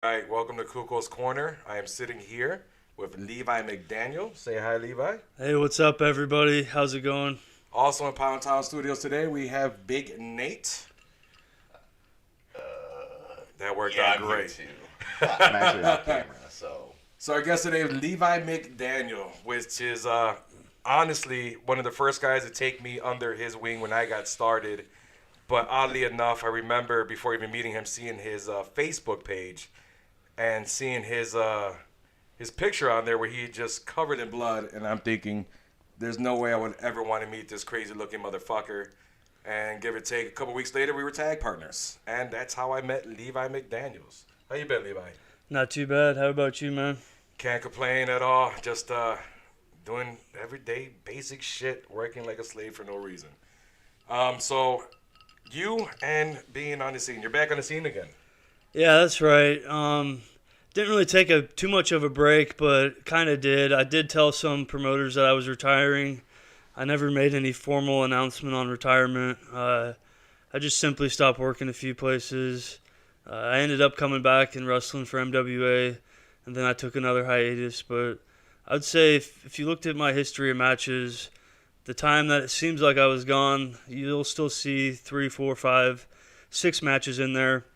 All right, welcome to Kuko's Corner. I am sitting here with Levi McDaniel. Say hi, Levi. Hey, what's up, everybody? How's it going? Also in Pound Town Studios today, we have Big Nate. That worked Yeah, out I'm here great. too. I'm actually off camera, so So our guest today is Levi McDaniel, which is honestly one of the first guys to take me under his wing when I got started. But oddly enough, I remember before even meeting him, seeing his Facebook page and seeing his picture on there where he just covered in blood, and I'm thinking, there's no way I would ever want to meet this crazy looking motherfucker. And give or take, a couple weeks later, we were tag partners, and that's how I met Levi McDaniels. How you been, Levi? Not too bad. How about you, man? Can't complain at all. Just doing everyday basic shit, working like a slave for no reason. So you and being on the scene, you're back on the scene again. Yeah, that's right. Didn't really take too much of a break, but kind of did. I did tell some promoters that I was retiring. I never made any formal announcement on retirement. I just simply stopped working a few places. I ended up coming back and wrestling for MWA, and then I took another hiatus. But I'd say if you looked at my history of matches, the time that it seems like I was gone, you'll still see 3, 4, 5, 6 matches in there.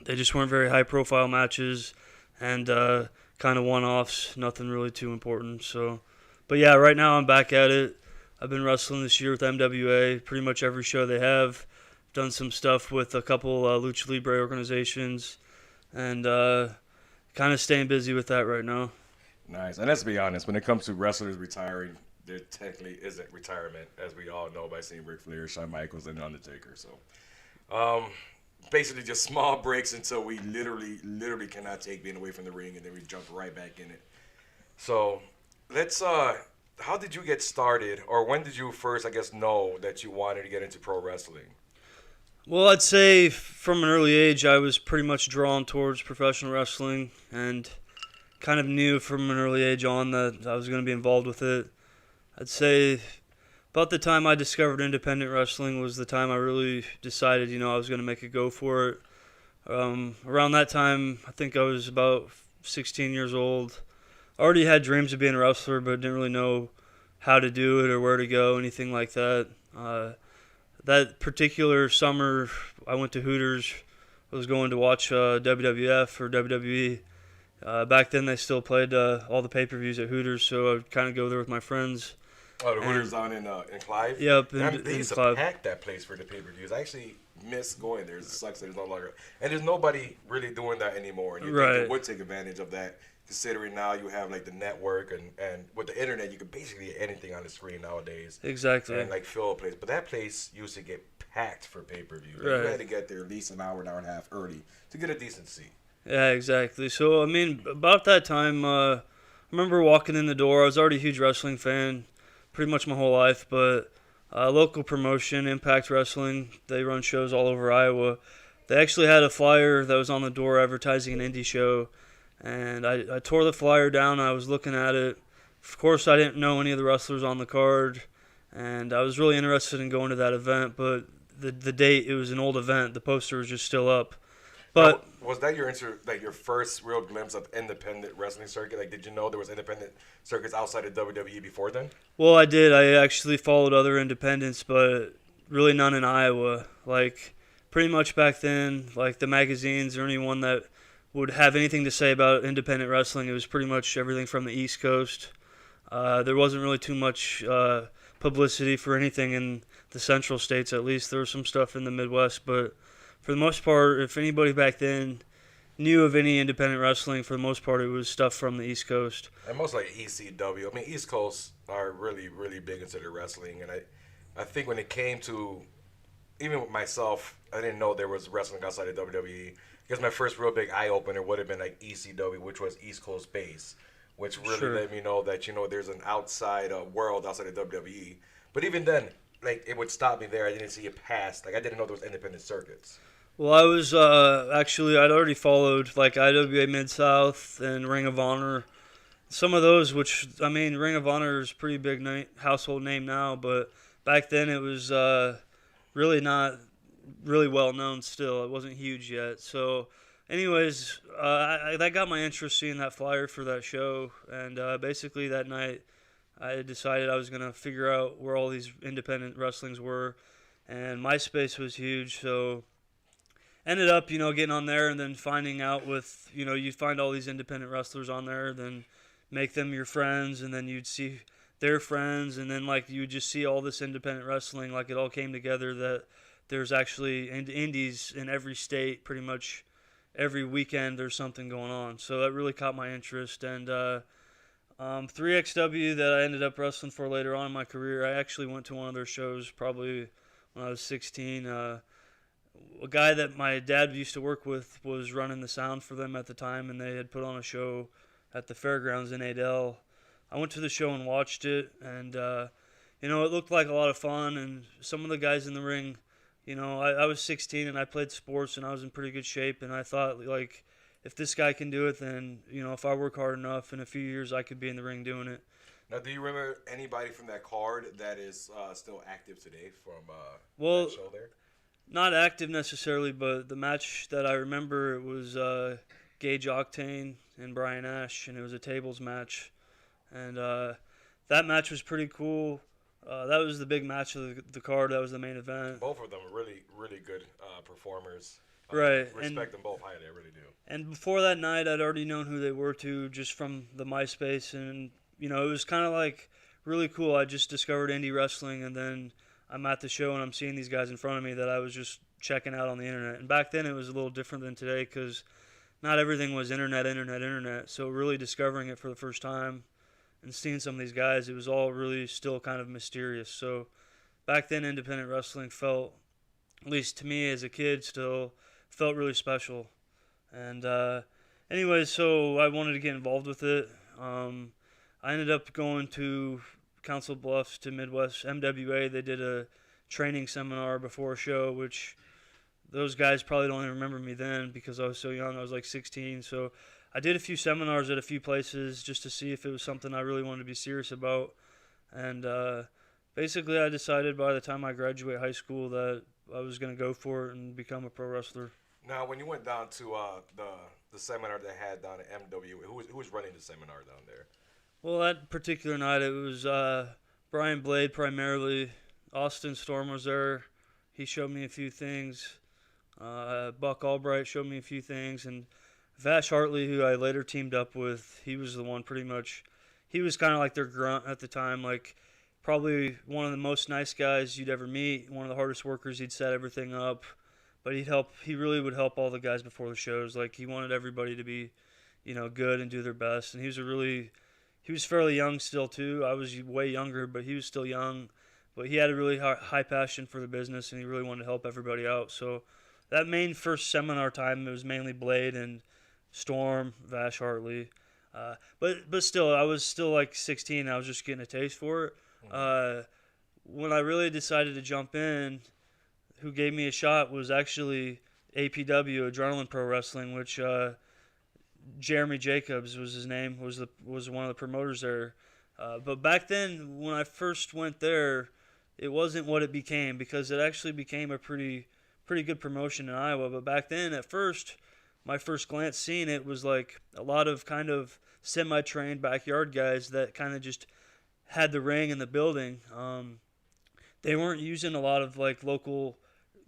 They just weren't very high-profile matches and kind of one-offs, nothing really too important. So, but yeah, right now I'm back at it. I've been wrestling this year with MWA, pretty much every show they have. Done some stuff with a couple Lucha Libre organizations, and kind of staying busy with that right now. Nice. And let's be honest, when it comes to wrestlers retiring, there technically isn't retirement, as we all know by seeing Ric Flair, Shawn Michaels, and Undertaker. So, basically just small breaks until we literally cannot take being away from the ring, and then we jump right back in it. So, let's how did you get started, or when did you first, I guess, know that you wanted to get into pro wrestling? Well, I'd say from an early age, I was pretty much drawn towards professional wrestling, and kind of knew from an early age on that I was going to be involved with it. I'd say about the time I discovered independent wrestling was the time I really decided, I was going to make a go for it. Around that time, I think I was about 16 years old. I already had dreams of being a wrestler, but didn't really know how to do it or where to go, anything like that. That particular summer, I went to Hooters. I was going to watch WWF or WWE. Back then, they still played all the pay-per-views at Hooters, so I'd kind of go there with my friends. Oh, the Hooters on in Clive? Yep, They in used to Clive. pack that place for the pay-per-views. I actually miss going there. It sucks that there's no longer. And there's nobody really doing that anymore. And you think Right. they would take advantage of that, considering now you have like the network and with the internet, you can basically get anything on the screen nowadays. Exactly. And like fill a place. But that place used to get packed for pay-per-view. Like, Right. you had to get there at least an hour and a half early to get a decent seat. Yeah, exactly. So, I mean, about that time, I remember walking in the door. I was already a huge wrestling fan, pretty much my whole life, but local promotion, Impact Wrestling, they run shows all over Iowa. They actually had a flyer that was on the door advertising an indie show, and I tore the flyer down. I was looking at it. Of course, I didn't know any of the wrestlers on the card, and I was really interested in going to that event, but the date, it was an old event. The poster was just still up. But Now, was that like your first real glimpse of independent wrestling circuit? Like, did you know there was independent circuits outside of WWE before then? Well, I did. I actually followed other independents, but really none in Iowa. Like, pretty much back then, like the magazines or anyone that would have anything to say about independent wrestling, it was pretty much everything from the East Coast. There wasn't really too much publicity for anything in the central states, at least. There was some stuff in the Midwest, but for the most part, if anybody back then knew of any independent wrestling, for the most part, it was stuff from the East Coast. And most like ECW. I mean, East Coast are really big into their wrestling, and I think when it came to even with myself, I didn't know there was wrestling outside of WWE. I guess my first real big eye opener would have been like ECW, which was East Coast base, which really Sure. let me know that there's an outside world outside of WWE. But even then, like it would stop me there. I didn't see it past. Like I didn't know there was independent circuits. Well, I was actually, I'd already followed like IWA Mid South and Ring of Honor. Some of those, which, I mean, Ring of Honor is a pretty big household name now, but back then it was really not really well known still. It wasn't huge yet. So anyways, that got my interest seeing that flyer for that show, and basically that night I decided I was gonna figure out where all these independent wrestlings were, and MySpace was huge, so ended up getting on there and then finding out with you find all these independent wrestlers on there, then make them your friends, and then you'd see their friends, and then like you would just see all this independent wrestling, like it all came together that there's actually indies in every state pretty much. Every weekend there's something going on, so that really caught my interest. And 3XW that I ended up wrestling for later on in my career, I actually went to one of their shows probably when I was 16. A guy that my dad used to work with was running the sound for them at the time, and they had put on a show at the fairgrounds in Adel. I went to the show and watched it, and it looked like a lot of fun, and some of the guys in the ring, I was 16 and I played sports and I was in pretty good shape, and I thought, like, if this guy can do it, then, if I work hard enough, in a few years I could be in the ring doing it. Now, do you remember anybody from that card that is still active today from Well, that show there? Not active necessarily, but the match that I remember, it was Gage Octane and Brian Ash, and it was a tables match. And that match was pretty cool. That was the big match of the card. That was the main event. Both of them are really, really good performers. Right. Respect them both highly, I really do. And before that night, I'd already known who they were too, just from the MySpace. And, it was kind of like really cool. I just discovered indie wrestling, and then I'm at the show and I'm seeing these guys in front of me that I was just checking out on the internet. And back then it was a little different than today because not everything was internet. So really discovering it for the first time and seeing some of these guys, it was all really still kind of mysterious. So back then, independent wrestling felt, at least to me as a kid, still felt really special. And anyways, so I wanted to get involved with it. I ended up going to Council Bluffs to Midwest MWA. They did a training seminar before a show, which those guys probably don't even remember me then because I was so young. I was like 16, so I did a few seminars at a few places just to see if it was something I really wanted to be serious about. And basically I decided by the time I graduate high school that I was going to go for it and become a pro wrestler. Now, when you went down to the seminar they had down at MW, who was running the seminar down there? Well, that particular night it was Brian Blade primarily. Austin Storm was there. He showed me a few things. Buck Albright showed me a few things, and Vash Hartley, who I later teamed up with, he was the one pretty much. He was kind of like their grunt at the time, like probably one of the most nice guys you'd ever meet, one of the hardest workers. He'd set everything up, but he really would help all the guys before the shows. Like he wanted everybody to be, good and do their best. And he was fairly young still too. I was way younger, but he was still young. But he had a really high passion for the business, and he really wanted to help everybody out. So that main first seminar time, it was mainly Blade and Storm, Vash Hartley. But still, I was still like 16. I was just getting a taste for it. When I really decided to jump in, who gave me a shot was actually APW, Adrenaline Pro Wrestling, which Jeremy Jacobs was his name, was one of the promoters there. But back then, when I first went there, it wasn't what it became, because it actually became a pretty good promotion in Iowa. But back then, at first, my first glance seeing it was like a lot of kind of semi-trained backyard guys that kind of just had the ring in the building. They weren't using a lot of like local,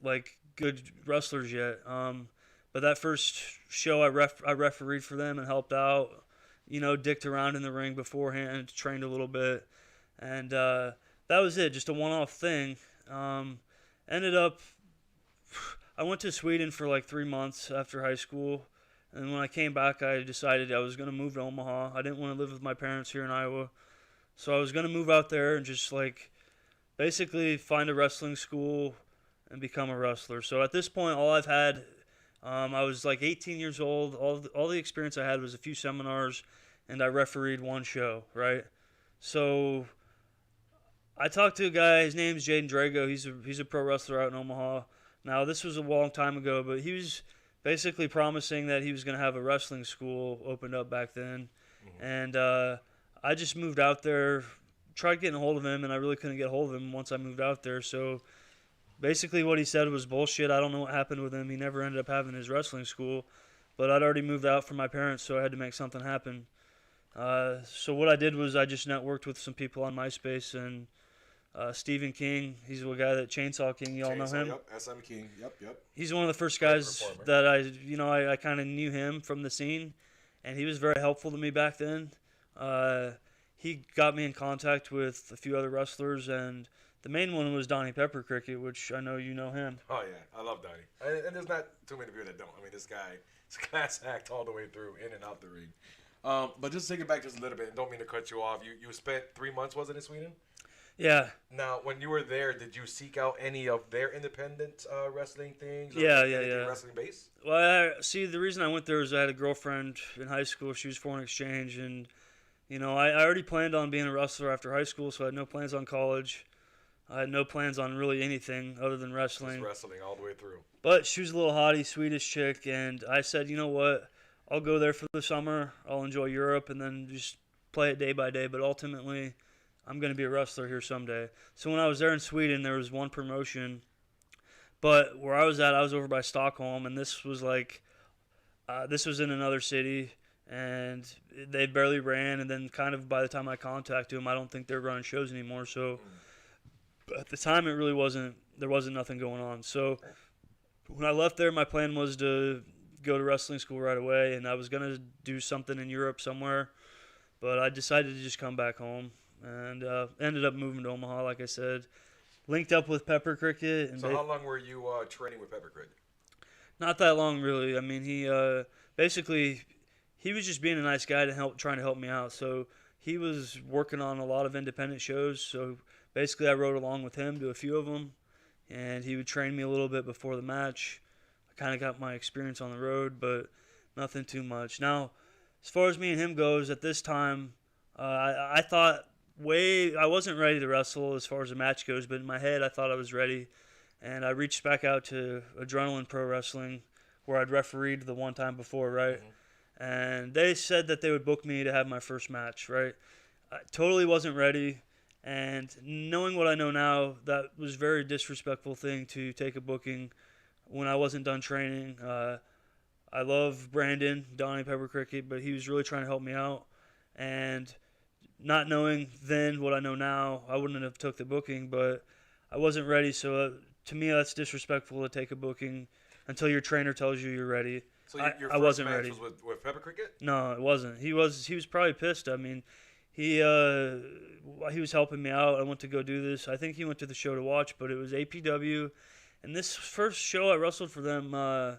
like good wrestlers yet. But that first show, I refereed for them and helped out. Dicked around in the ring beforehand, trained a little bit, and that was it. Just a one-off thing. Ended up, I went to Sweden for like 3 months after high school, and when I came back, I decided I was going to move to Omaha. I didn't want to live with my parents here in Iowa, so I was going to move out there and just like basically find a wrestling school and become a wrestler. So at this point, all I've had, I was like 18 years old. All the experience I had was a few seminars, and I refereed one show, right? So I talked to a guy. His name's Jaden Drago. He's a pro wrestler out in Omaha. Now, this was a long time ago, but he was basically promising that he was going to have a wrestling school opened up back then. Mm-hmm. And I just moved out there, tried getting a hold of him, and I really couldn't get a hold of him once I moved out there. So basically what he said was bullshit. I don't know what happened with him. He never ended up having his wrestling school. but I'd already moved out from my parents, so I had to make something happen. So what I did was I just networked with some people on MySpace, and Stephen King, he's the guy that Chainsaw King, you all know him? Yep, SM King, yep. He's one of the first guys performer. that I kind of knew him from the scene, and he was very helpful to me back then. He got me in contact with a few other wrestlers, and the main one was Donnie Pepper Cricket, which I know you know him. Oh, yeah, I love Donnie. And there's not too many people that don't. I mean, this guy is a class act all the way through, in and out the ring. But just take it back just a little bit, and don't mean to cut you off. You spent 3 months, was it, in Sweden? Yeah. Now, when you were there, did you seek out any of their independent wrestling things? Or Yeah. Wrestling base? Well, see, the reason I went there is I had a girlfriend in high school. She was foreign exchange, and I already planned on being a wrestler after high school, so I had no plans on college. I had no plans on really anything other than wrestling. Just wrestling all the way through. But she was a little haughty, Swedish chick, and I said, you know what? I'll go there for the summer. I'll enjoy Europe and then just play it day by day. But ultimately, I'm going to be a wrestler here someday. So when I was there in Sweden, there was one promotion. But where I was at, I was over by Stockholm, and this was this was in another city, and they barely ran. And then kind of by the time I contacted them, I don't think they're running shows anymore. So at the time, there wasn't nothing going on. So when I left there, my plan was to go to wrestling school right away, and I was going to do something in Europe somewhere, but I decided to just come back home, and ended up moving to Omaha, like I said. Linked up with Pepper Cricket. And so how long were you training with Pepper Cricket? Not that long, really. I mean, he basically, he was just being a nice guy trying to help me out, so he was working on a lot of independent shows, so basically I rode along with him to a few of them, and he would train me a little bit before the match. Kind of got my experience on the road, but nothing too much. Now, as far as me and him goes, at this time, I thought I wasn't ready to wrestle as far as the match goes, but in my head, I thought I was ready. And I reached back out to Adrenaline Pro Wrestling, where I'd refereed the one time before, right? Mm-hmm. And they said that they would book me to have my first match, right? I totally wasn't ready. And knowing what I know now, that was a very disrespectful thing to take a booking when I wasn't done training. I love Brandon, Donnie Pepper Cricket, but he was really trying to help me out. And not knowing then what I know now, I wouldn't have took the booking, but I wasn't ready. So to me, that's disrespectful to take a booking until your trainer tells you you're ready. So your I first wasn't match ready. was with Pepper Cricket? No, it wasn't. He was probably pissed. I mean, he was helping me out. I went to go do this. I think he went to the show to watch, but it was APW. And this first show I wrestled for them, I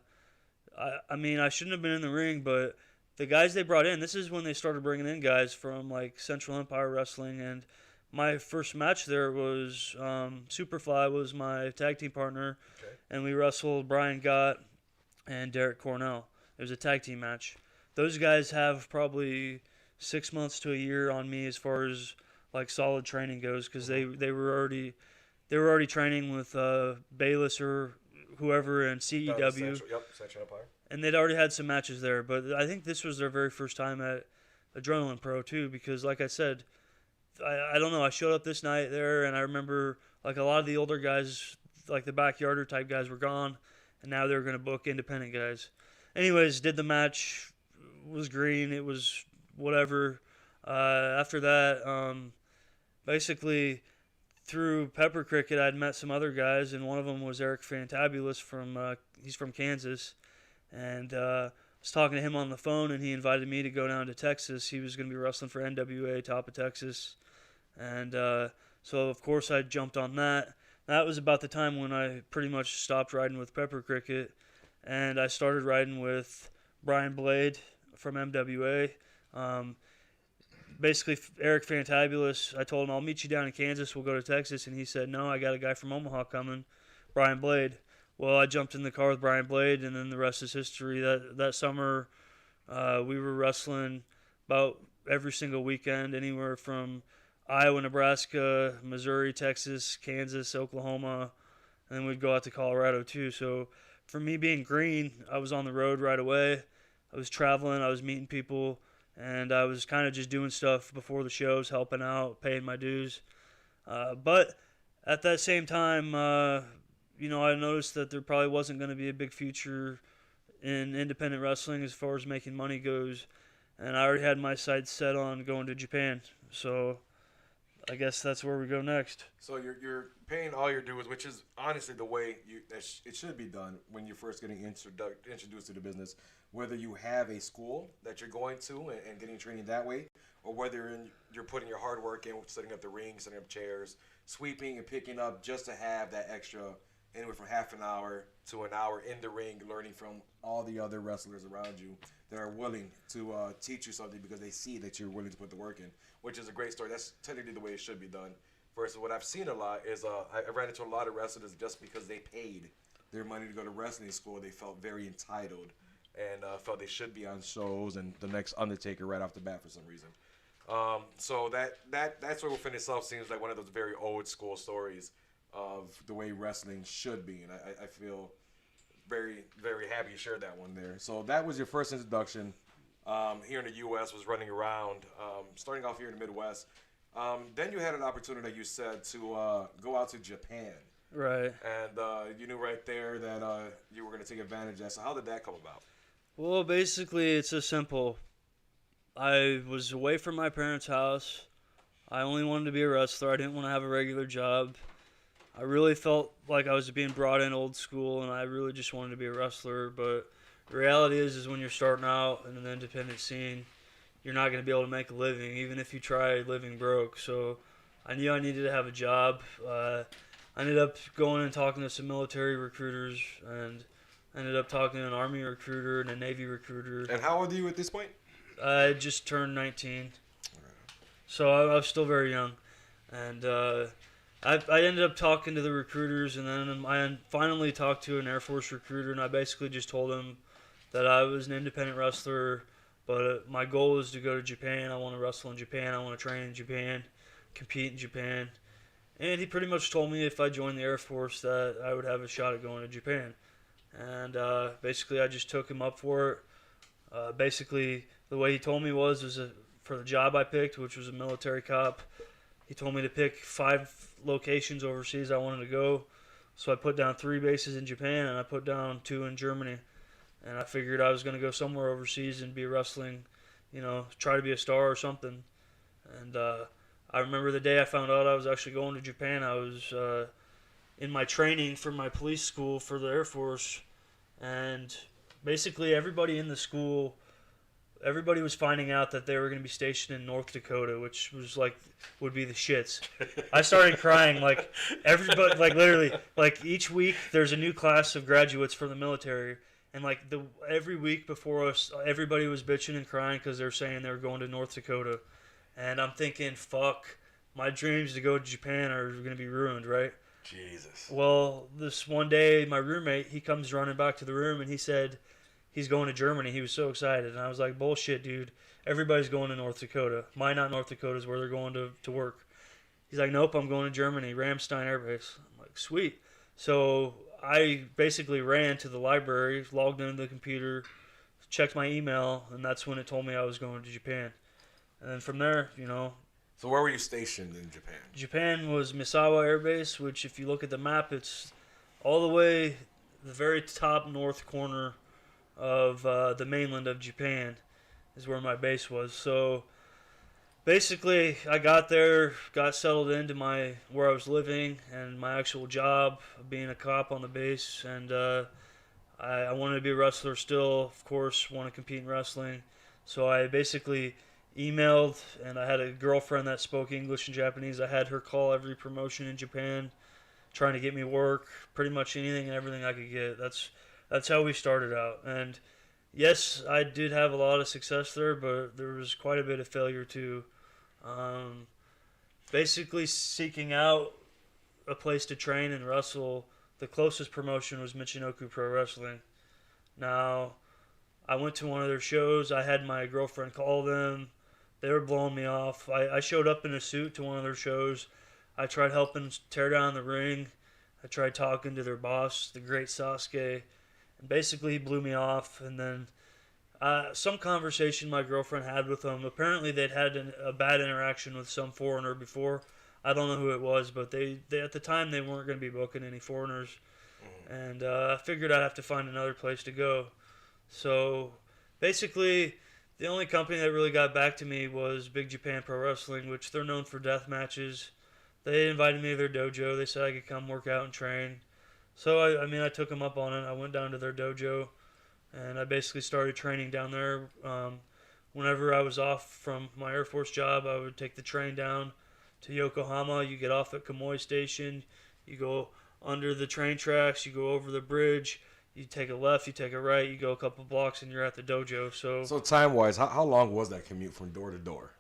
mean, I shouldn't have been in the ring, but the guys they brought in, this is when they started bringing in guys from, like, Central Empire Wrestling, and my first match there was Superfly was my tag team partner, okay. And we wrestled Brian Gott and Derek Cornell. It was a tag team match. Those guys have probably 6 months to a year on me as far as, like, solid training goes, because they were already training with Bayless or whoever in CEW. Central Empire. And they'd already had some matches there. But I think this was their very first time at Adrenaline Pro, too, because, like I said, I don't know. I showed up this night there, and I remember, like, a lot of the older guys, like the backyarder type guys, were gone, and now they were going to book independent guys. Anyways, did the match, was green, it was whatever. After that, basically, through Pepper Cricket, I'd met some other guys, and one of them was Eric Fantabulous he's from Kansas, and I was talking to him on the phone, and he invited me to go down to Texas. He was going to be wrestling for NWA, top of Texas, and so of course I jumped on that. That was about the time when I pretty much stopped riding with Pepper Cricket, and I started riding with Brian Blade from MWA. Basically, Eric Fantabulous, I told him, I'll meet you down in Kansas, we'll go to Texas, and he said, no, I got a guy from Omaha coming, Brian Blade. Well, I jumped in the car with Brian Blade, and then the rest is history. That summer, we were wrestling about every single weekend, anywhere from Iowa, Nebraska, Missouri, Texas, Kansas, Oklahoma, and then we'd go out to Colorado too. So for me being green, I was on the road right away. I was traveling, I was meeting people, and I was kind of just doing stuff before the shows, helping out, paying my dues. But at that same time, I noticed that there probably wasn't going to be a big future in independent wrestling as far as making money goes, and I already had my sights set on going to Japan. So I guess that's where we go next. So you're paying all your dues, which is honestly the way it should be done when you're first getting introduced to the business. Whether you have a school that you're going to and getting training that way, or whether you're putting your hard work in, setting up the ring, setting up chairs, sweeping and picking up just to have that extra anywhere from half an hour to an hour in the ring, learning from all the other wrestlers around you that are willing to teach you something because they see that you're willing to put the work in, which is a great story. That's technically the way it should be done. Versus what I've seen a lot is I ran into a lot of wrestlers just because they paid their money to go to wrestling school, they felt very entitled and felt they should be on shows and the next Undertaker right off the bat for some reason. So that sort of in itself seems like one of those very old school stories of the way wrestling should be, and I feel very, very happy you shared that one there. So that was your first introduction here in the U.S., was running around, starting off here in the Midwest. Then you had an opportunity, you said, to go out to Japan. Right. And you knew right there that you were going to take advantage of that. So how did that come about? Well, basically, it's just simple. I was away from my parents' house. I only wanted to be a wrestler. I didn't want to have a regular job. I really felt like I was being brought in old school, and I really just wanted to be a wrestler. But the reality is when you're starting out in an independent scene, you're not going to be able to make a living, even if you try living broke. So I knew I needed to have a job. I ended up going and talking to some military recruiters, and ended up talking to an Army recruiter and a Navy recruiter. And how old are you at this point? I just turned 19. So I was still very young. And I ended up talking to the recruiters, and then I finally talked to an Air Force recruiter, and I basically just told him that I was an independent wrestler, but my goal is to go to Japan. I want to wrestle in Japan. I want to train in Japan, compete in Japan. And he pretty much told me if I joined the Air Force that I would have a shot at going to Japan. And basically I just took him up for it. Basically, the way he told me was for the job I picked, which was a military cop, he told me to pick 5 locations overseas I wanted to go. So I put down 3 bases in Japan, and I put down 2 in Germany. And I figured I was going to go somewhere overseas and be wrestling, try to be a star or something. And I remember the day I found out I was actually going to Japan. I was in my training for my police school for the Air Force, and basically everybody in the school, everybody was finding out that they were going to be stationed in North Dakota, which was would be the shits. I started crying, everybody, literally, each week there's a new class of graduates for the military, and every week before us, everybody was bitching and crying because they're saying they were going to North Dakota. And I'm thinking, fuck, my dreams to go to Japan are going to be ruined, right? Jesus. Well, this one day, my roommate, he comes running back to the room, and he said he's going to Germany. He was so excited. And I was like, bullshit, dude. Everybody's going to North Dakota. Minot, North Dakota is where they're going to work. He's like, nope, I'm going to Germany, Ramstein Air Base. I'm like, sweet. So I basically ran to the library, logged into the computer, checked my email, and that's when it told me I was going to Japan. And then from there, So where were you stationed in Japan? Japan was Misawa Air Base, which if you look at the map, it's all the way the very top north corner of the mainland of Japan is where my base was. So basically, I got there, got settled into where I was living and my actual job, being a cop on the base, and I wanted to be a wrestler still, of course, want to compete in wrestling. So I basically emailed, and I had a girlfriend that spoke English and Japanese. I had her call every promotion in Japan, trying to get me work, pretty much anything and everything I could get. That's how we started out. And yes, I did have a lot of success there, but there was quite a bit of failure too. Basically seeking out a place to train and wrestle, the closest promotion was Michinoku Pro Wrestling. Now, I went to one of their shows. I had my girlfriend call them. They were blowing me off. I showed up in a suit to one of their shows. I tried helping tear down the ring. I tried talking to their boss, the great Sasuke. And basically he blew me off. And then some conversation my girlfriend had with them. Apparently they'd had a bad interaction with some foreigner before. I don't know who it was, but they at the time they weren't going to be booking any foreigners. And I figured I'd have to find another place to go. So basically, the only company that really got back to me was Big Japan Pro Wrestling, which they're known for death matches. They invited me to their dojo. They said I could come work out and train. So I mean, I took them up on it. I went down to their dojo, and I basically started training down there. Whenever I was off from my Air Force job, I would take the train down to Yokohama. You get off at Kamoi Station. You go under the train tracks. You go over the bridge. You take a left. You take a right. You go a couple blocks, and you're at the dojo. So time-wise, how long was that commute from door to door?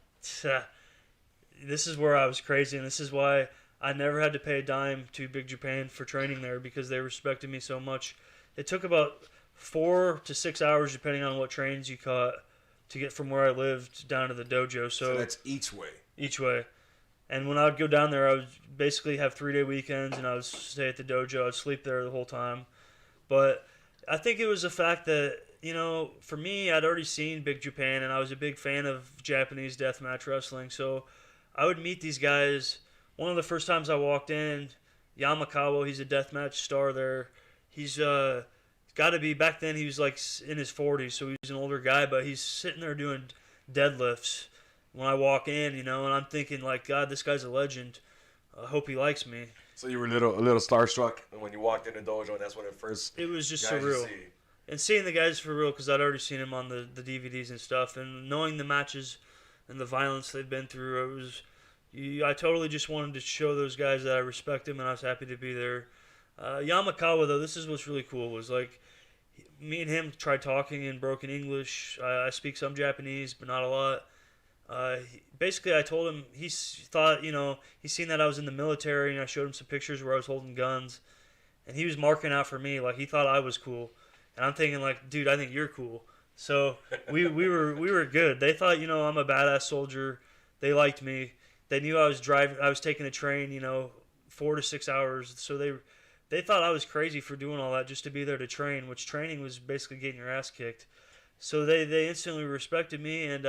This is where I was crazy, and this is why I never had to pay a dime to Big Japan for training there because they respected me so much. It took about 4 to 6 hours, depending on what trains you caught, to get from where I lived down to the dojo. So that's each way. Each way. And when I would go down there, I would basically have 3-day weekends, and I would stay at the dojo. I'd sleep there the whole time. But I think it was the fact that, you know, for me, I'd already seen Big Japan, and I was a big fan of Japanese deathmatch wrestling. So I would meet these guys. One of the first times I walked in, Yamakawa, he's a deathmatch star there. He's got to be, back then he was like in his 40s, so he's an older guy, but he's sitting there doing deadlifts when I walk in, you know, and I'm thinking like, God, this guy's a legend. I hope he likes me. So you were a little starstruck when you walked in the dojo, and that's when it was just guys surreal. And seeing the guys for real, because I'd already seen him on the DVDs and stuff, and knowing the matches and the violence they've been through, I totally just wanted to show those guys that I respect them, and I was happy to be there. Yamakawa, though, this is what's really cool, was like, me and him tried talking in broken English. I speak some Japanese, but not a lot. Basically, I told him, he thought, you know, he's seen that I was in the military, and I showed him some pictures where I was holding guns, and he was marking out for me, like, he thought I was cool. And I'm thinking, like, dude, I think you're cool. So we were good. They thought, you know, I'm a badass soldier. They liked me. They knew I was taking a train, you know, 4 to 6 hours. So they thought I was crazy for doing all that just to be there to train, which training was basically getting your ass kicked. So they instantly respected me, and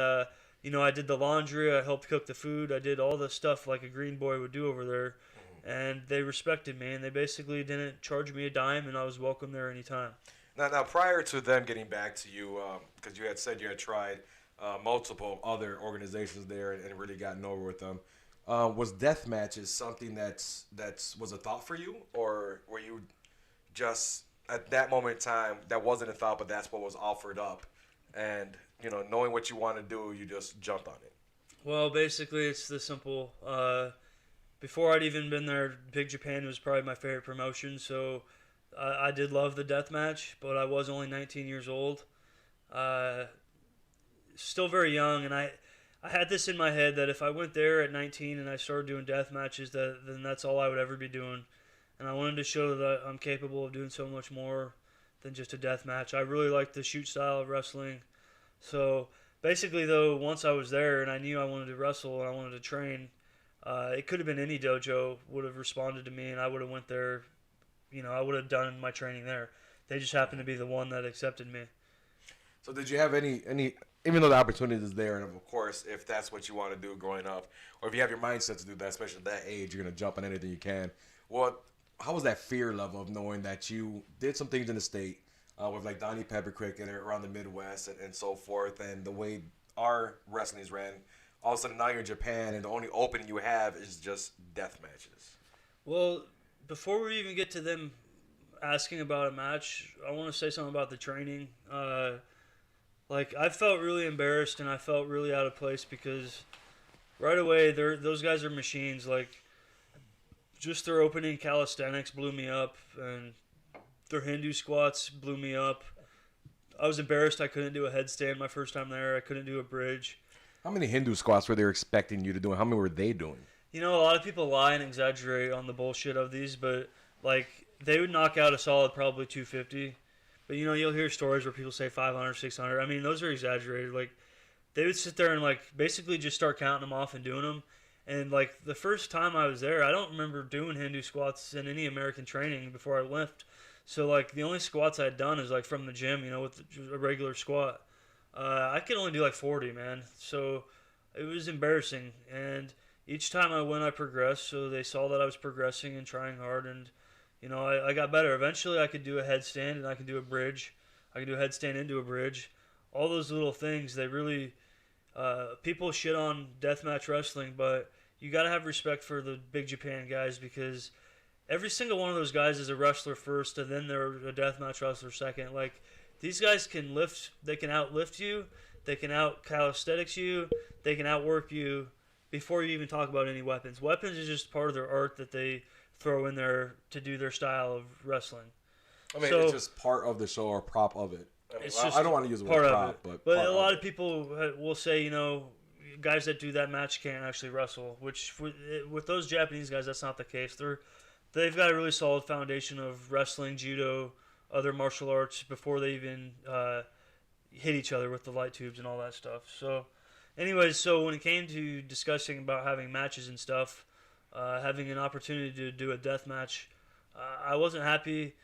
you know, I did the laundry, I helped cook the food, I did all the stuff like a green boy would do over there, and they respected me, and they basically didn't charge me a dime, and I was welcome there anytime. Now, prior to them getting back to you, because you had said you had tried multiple other organizations there and really gotten over with them, was death matches something that's was a thought for you, or were you just at that moment in time that wasn't a thought, but that's what was offered up, and you know, knowing what you want to do, you just jumped on it? Well, basically, it's this simple. Before I'd even been there, Big Japan was probably my favorite promotion, so I did love the death match, but I was only 19 years old. Still very young, and I had this in my head that if I went there at 19 and I started doing death matches, then that's all I would ever be doing. And I wanted to show that I'm capable of doing so much more than just a death match. I really liked the shoot style of wrestling. So basically, though, once I was there and I knew I wanted to wrestle and I wanted to train, it could have been any dojo would have responded to me, and I would have went there. You know, I would have done my training there. They just happened to be the one that accepted me. So did you have any even though the opportunity is there, and of course, if that's what you want to do growing up, or if you have your mindset to do that, especially at that age, you're going to jump on anything you can. How was that fear level of knowing that you did some things in the state with like Donnie Pepperquick and around the Midwest and so forth, and the way our wrestling is ran, all of a sudden now you're in Japan, and the only opening you have is just death matches? Well, before we even get to them asking about a match, I want to say something about the training. Like, I felt really embarrassed and I felt really out of place because right away, those guys are machines. Like, just their opening calisthenics blew me up, and their Hindu squats blew me up. I was embarrassed I couldn't do a headstand my first time there. I couldn't do a bridge. How many Hindu squats were they expecting you to do, and how many were they doing? You know, a lot of people lie and exaggerate on the bullshit of these, but, like, they would knock out a solid probably 250. But, you know, you'll hear stories where people say 500, 600. I mean, those are exaggerated. Like, they would sit there and, like, basically just start counting them off and doing them. And, like, the first time I was there, I don't remember doing Hindu squats in any American training before I left. So, like, the only squats I'd done is, like, from the gym, you know, with a regular squat. I could only do, like, 40, man. So, it was embarrassing. And each time I went, I progressed. So, they saw that I was progressing and trying hard. And, you know, I got better. Eventually, I could do a headstand and I could do a bridge. I can do a headstand into a bridge. All those little things, they really people shit on deathmatch wrestling, but you got to have respect for the Big Japan guys because every single one of those guys is a wrestler first, and then they're a deathmatch wrestler second. Like these guys can lift, they can outlift you, they can out calisthenics you, they can outwork you before you even talk about any weapons. Weapons is just part of their art that they throw in there to do their style of wrestling. I mean, So- it's just part of the show or prop of it. I mean, It's just I don't want to use the part word of prop, it. but But part a lot of of people will say, guys that do that match can't actually wrestle. Which with those Japanese guys, that's not the case. They've got a really solid foundation of wrestling, judo, other martial arts before they even hit each other with the light tubes and all that stuff. So, anyways, so when it came to discussing about having matches and stuff, having an opportunity to do a death match, I wasn't happy.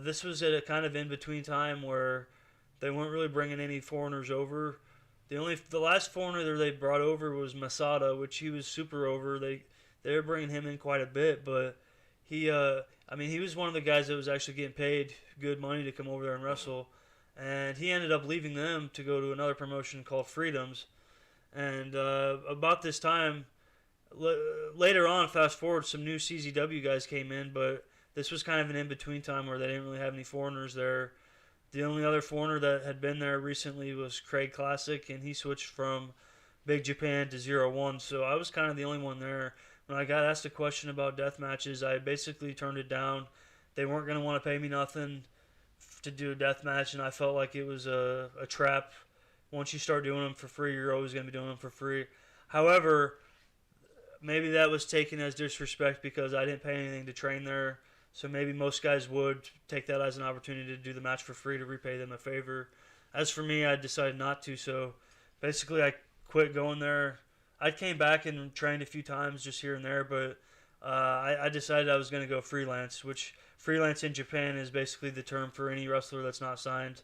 This was at a kind of in between time where they weren't really bringing any foreigners over. The last foreigner they brought over was Masada, which he was super over. They were bringing him in quite a bit, but he was one of the guys that was actually getting paid good money to come over there and wrestle, and he ended up leaving them to go to another promotion called Freedoms. And about this time, later on, fast forward, some new CZW guys came in, but this was kind of an in-between time where they didn't really have any foreigners there. The only other foreigner that had been there recently was Craig Classic, and he switched from Big Japan to 0-1, so I was kind of the only one there. When I got asked a question about death matches, I basically turned it down. They weren't going to want to pay me nothing to do a death match, and I felt like it was a trap. Once you start doing them for free, you're always going to be doing them for free. However, maybe that was taken as disrespect because I didn't pay anything to train there. So maybe most guys would take that as an opportunity to do the match for free to repay them a favor. As for me, I decided not to. So basically, I quit going there. I came back and trained a few times just here and there, but I decided I was going to go freelance, which freelance in Japan is basically the term for any wrestler that's not signed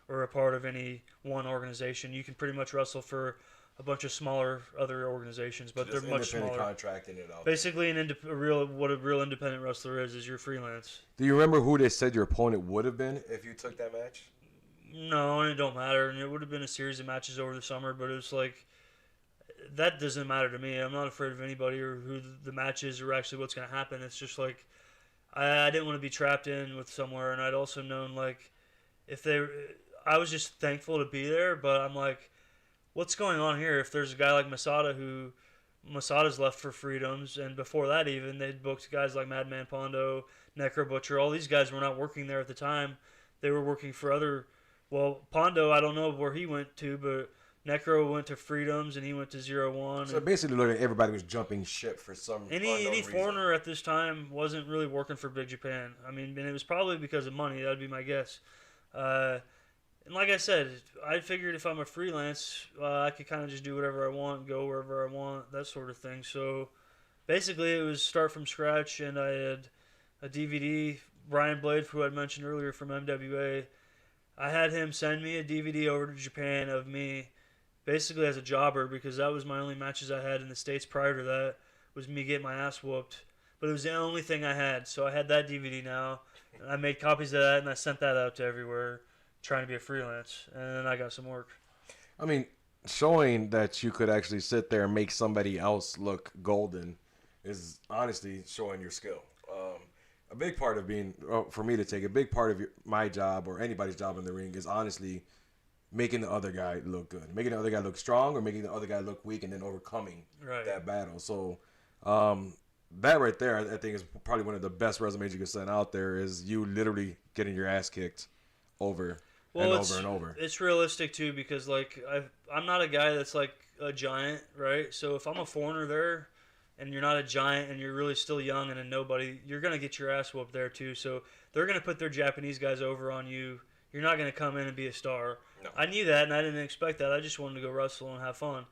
or a part of any one organization. You can pretty much wrestle for a bunch of smaller other organizations, but they're much smaller. contracting it out. Basically, what a real independent wrestler is you're freelance. Do you remember who they said your opponent would have been if you took that match? No, and it don't matter. And it would have been a series of matches over the summer, but it was like that doesn't matter to me. I'm not afraid of anybody or who the match is or actually what's going to happen. It's just like I didn't want to be trapped in with somewhere, and I'd also known like I was just thankful to be there, but I'm like, what's going on here? If there's a guy like Masada's left for Freedoms, and before that even, they'd booked guys like Madman Pondo, Necro Butcher. All these guys were not working there at the time. They were working for Pondo, I don't know where he went to, but Necro went to Freedoms, and he went to 0-1. So basically, look at everybody was jumping ship for some Any reason. foreigner at this time wasn't really working for Big Japan. I mean, and it was probably because of money. That would be my guess. And like I said, I figured if I'm a freelance, I could kind of just do whatever I want, go wherever I want, that sort of thing. So basically, it was start from scratch, and I had a DVD. Brian Blade, who I mentioned earlier from MWA, I had him send me a DVD over to Japan of me basically as a jobber because that was my only matches I had in the States prior to that was me getting my ass whooped. But it was the only thing I had, so I had that DVD now. And I made copies of that, and I sent that out to everywhere, trying to be a freelance, and then I got some work. I mean, showing that you could actually sit there and make somebody else look golden is honestly showing your skill. A big part of being, for me to take, a big part of my job or anybody's job in the ring is honestly making the other guy look good, making the other guy look strong, or making the other guy look weak, and then overcoming that battle. So that right there, I think, is probably one of the best resumes you can send out there. Is you literally getting your ass kicked over and over. It's realistic too because like I'm not a guy that's like a giant, right? So if I'm a foreigner there and you're not a giant and you're really still young and a nobody, you're gonna get your ass whooped there too. So they're gonna put their Japanese guys over on you. You're not gonna come in and be a star. No. I knew that and I didn't expect that. I just wanted to go wrestle and have fun.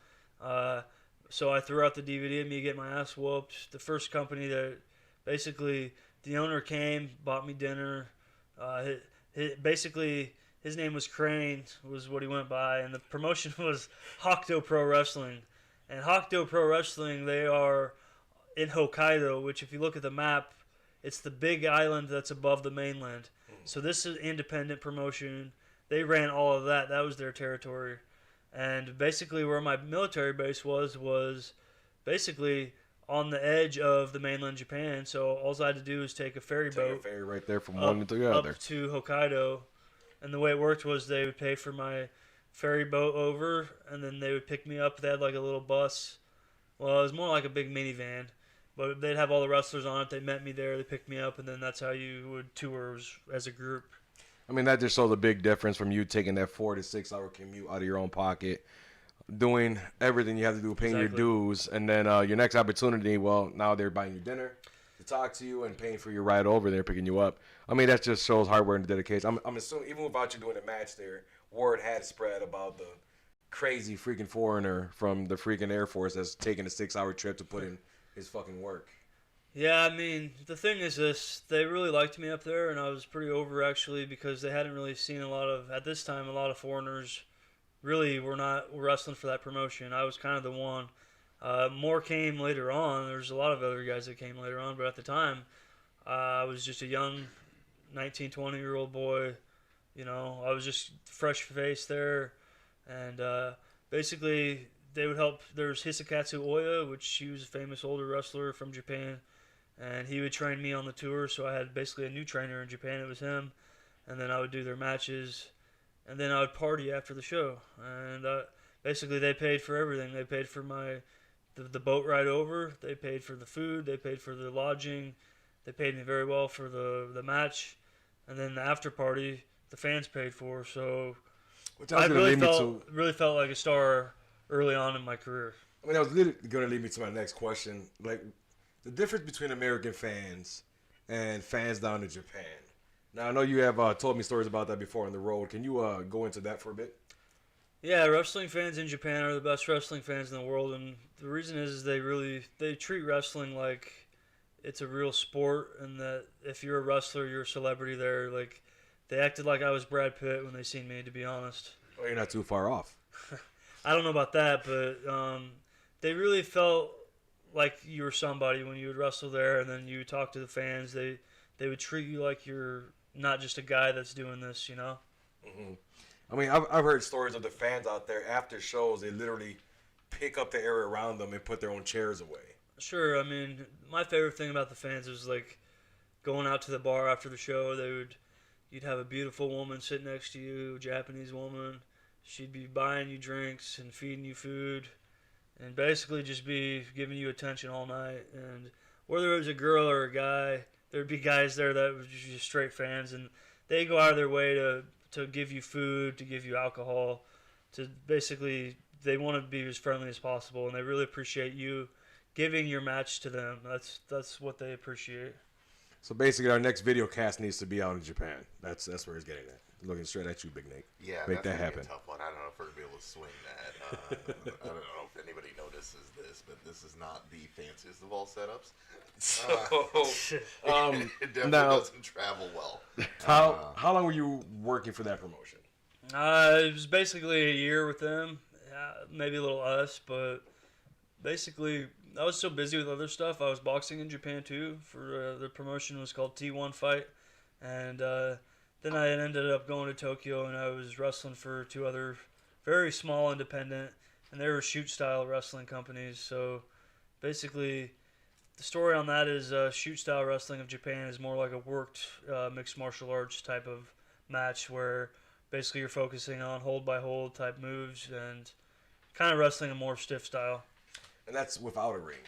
So I threw out the DVD of me getting my ass whooped. The first company that basically the owner came, bought me dinner. Basically, his name was Crane, was what he went by, and the promotion was Hokuto Pro Wrestling. And Hokuto Pro Wrestling, they are in Hokkaido, which if you look at the map, it's the big island that's above the mainland. So this is an independent promotion. they ran all of that. That was their territory. And basically where my military base was basically on the edge of the mainland Japan. So all I had to do was take a ferry Take a boat ferry right there from one to the other. up to Hokkaido. And the way it worked was they would pay for my ferry boat over, and then they would pick me up. They had like a little bus. Well, it was more like a big minivan, but they'd have all the wrestlers on it. They met me there. They picked me up, and then that's how you would tour as a group. I mean, that just shows a big difference from you taking that 4 to 6 hour commute out of your own pocket, doing everything you have to do, paying your dues, and then your next opportunity, well, now they're buying you dinner to talk to you and paying for your ride over there, picking you up. I mean, that just shows hard work and dedication. I'm assuming, even without you doing a match there, word had spread about the crazy freaking foreigner from the freaking Air Force that's taking a 6 hour trip to put in his fucking work. Yeah, I mean, the thing is this, they really liked me up there, and I was pretty over, actually, because they hadn't really seen at this time, a lot of foreigners really were not wrestling for that promotion. I was kind of the one. More came later on. There's a lot of other guys that came later on, but at the time, I was just a young 19, 20-year-old boy. I was just fresh face there, and basically they would help. There's Hisakatsu Oya, which he was a famous older wrestler from Japan, and he would train me on the tour. So I had basically a new trainer in Japan. It was him, and then I would do their matches, and then I would party after the show. And basically they paid for everything. They paid for the boat ride over. They paid for the food. They paid for the lodging. They paid me very well for the match, and then the after party the fans paid for. So I really felt like a star early on in my career. I mean, that was literally going to lead me to my next question. Like, the difference between American fans and fans down in Japan. Now, I know you have told me stories about that before on the road. Can you go into that for a bit? Yeah, wrestling fans in Japan are the best wrestling fans in the world, and the reason is they treat wrestling like it's a real sport, and that if you're a wrestler, you're a celebrity there. Like, they acted like I was Brad Pitt when they seen me, to be honest. Well, you're not too far off. I don't know about that, but they really felt like you were somebody when you would wrestle there, and then you would talk to the fans. They would treat you like you're not just a guy that's doing this, Mm-hmm. I mean, I've heard stories of the fans out there after shows. They literally pick up the area around them and put their own chairs away. Sure. I mean, my favorite thing about the fans was like going out to the bar after the show. You'd have a beautiful woman sit next to you, a Japanese woman. She'd be buying you drinks and feeding you food, and basically just be giving you attention all night. And whether it was a girl or a guy, there'd be guys there that were just straight fans, and they go out of their way to give you food, to give you alcohol, to basically, they want to be as friendly as possible, and they really appreciate you giving your match to them. That's what they appreciate. So basically, our next video cast needs to be out in Japan. That's where he's getting at. Looking straight at you, Big Nate. Yeah, make that's that happen. Be a tough one. I don't know if we're gonna be able to swing that. I don't know if anybody notices this, but this is not the fanciest of all setups. It definitely doesn't travel well. How long were you working for that promotion? It was basically a year with them, maybe a little less, but basically I was so busy with other stuff. I was boxing in Japan too. For the promotion was called T1 Fight, and then I ended up going to Tokyo, and I was wrestling for 2 other very small independent, and they were shoot style wrestling companies. So basically, the story on that is shoot style wrestling of Japan is more like a worked mixed martial arts type of match where basically you're focusing on hold by hold type moves and kind of wrestling a more stiff style. And that's without a ring.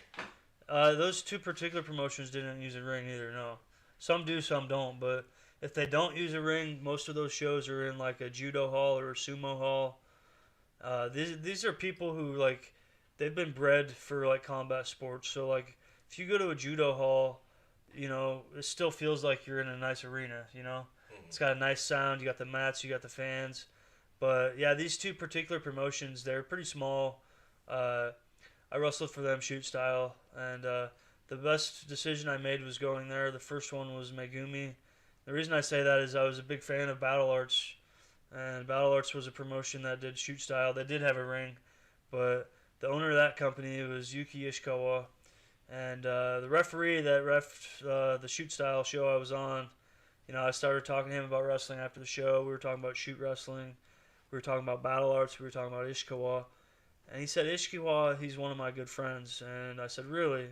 Those 2 particular promotions didn't use a ring either, no. Some do, some don't, but if they don't use a ring, most of those shows are in like a judo hall or a sumo hall. These are people who, like, they've been bred for like combat sports. So like if you go to a judo hall, it still feels like you're in a nice arena, It's got a nice sound, you got the mats, you got the fans. But yeah, these 2 particular promotions, they're pretty small. I wrestled for them shoot style, and the best decision I made was going there. The first one was Megumi. The reason I say that is I was a big fan of Battle Arts, and Battle Arts was a promotion that did shoot style. They did have a ring, but the owner of that company was Yuki Ishikawa, and the referee that reffed the shoot style show I was on, I started talking to him about wrestling after the show. We were talking about shoot wrestling. We were talking about battle arts. We were talking about Ishikawa. And he said, Ishikawa, he's one of my good friends. And I said, really?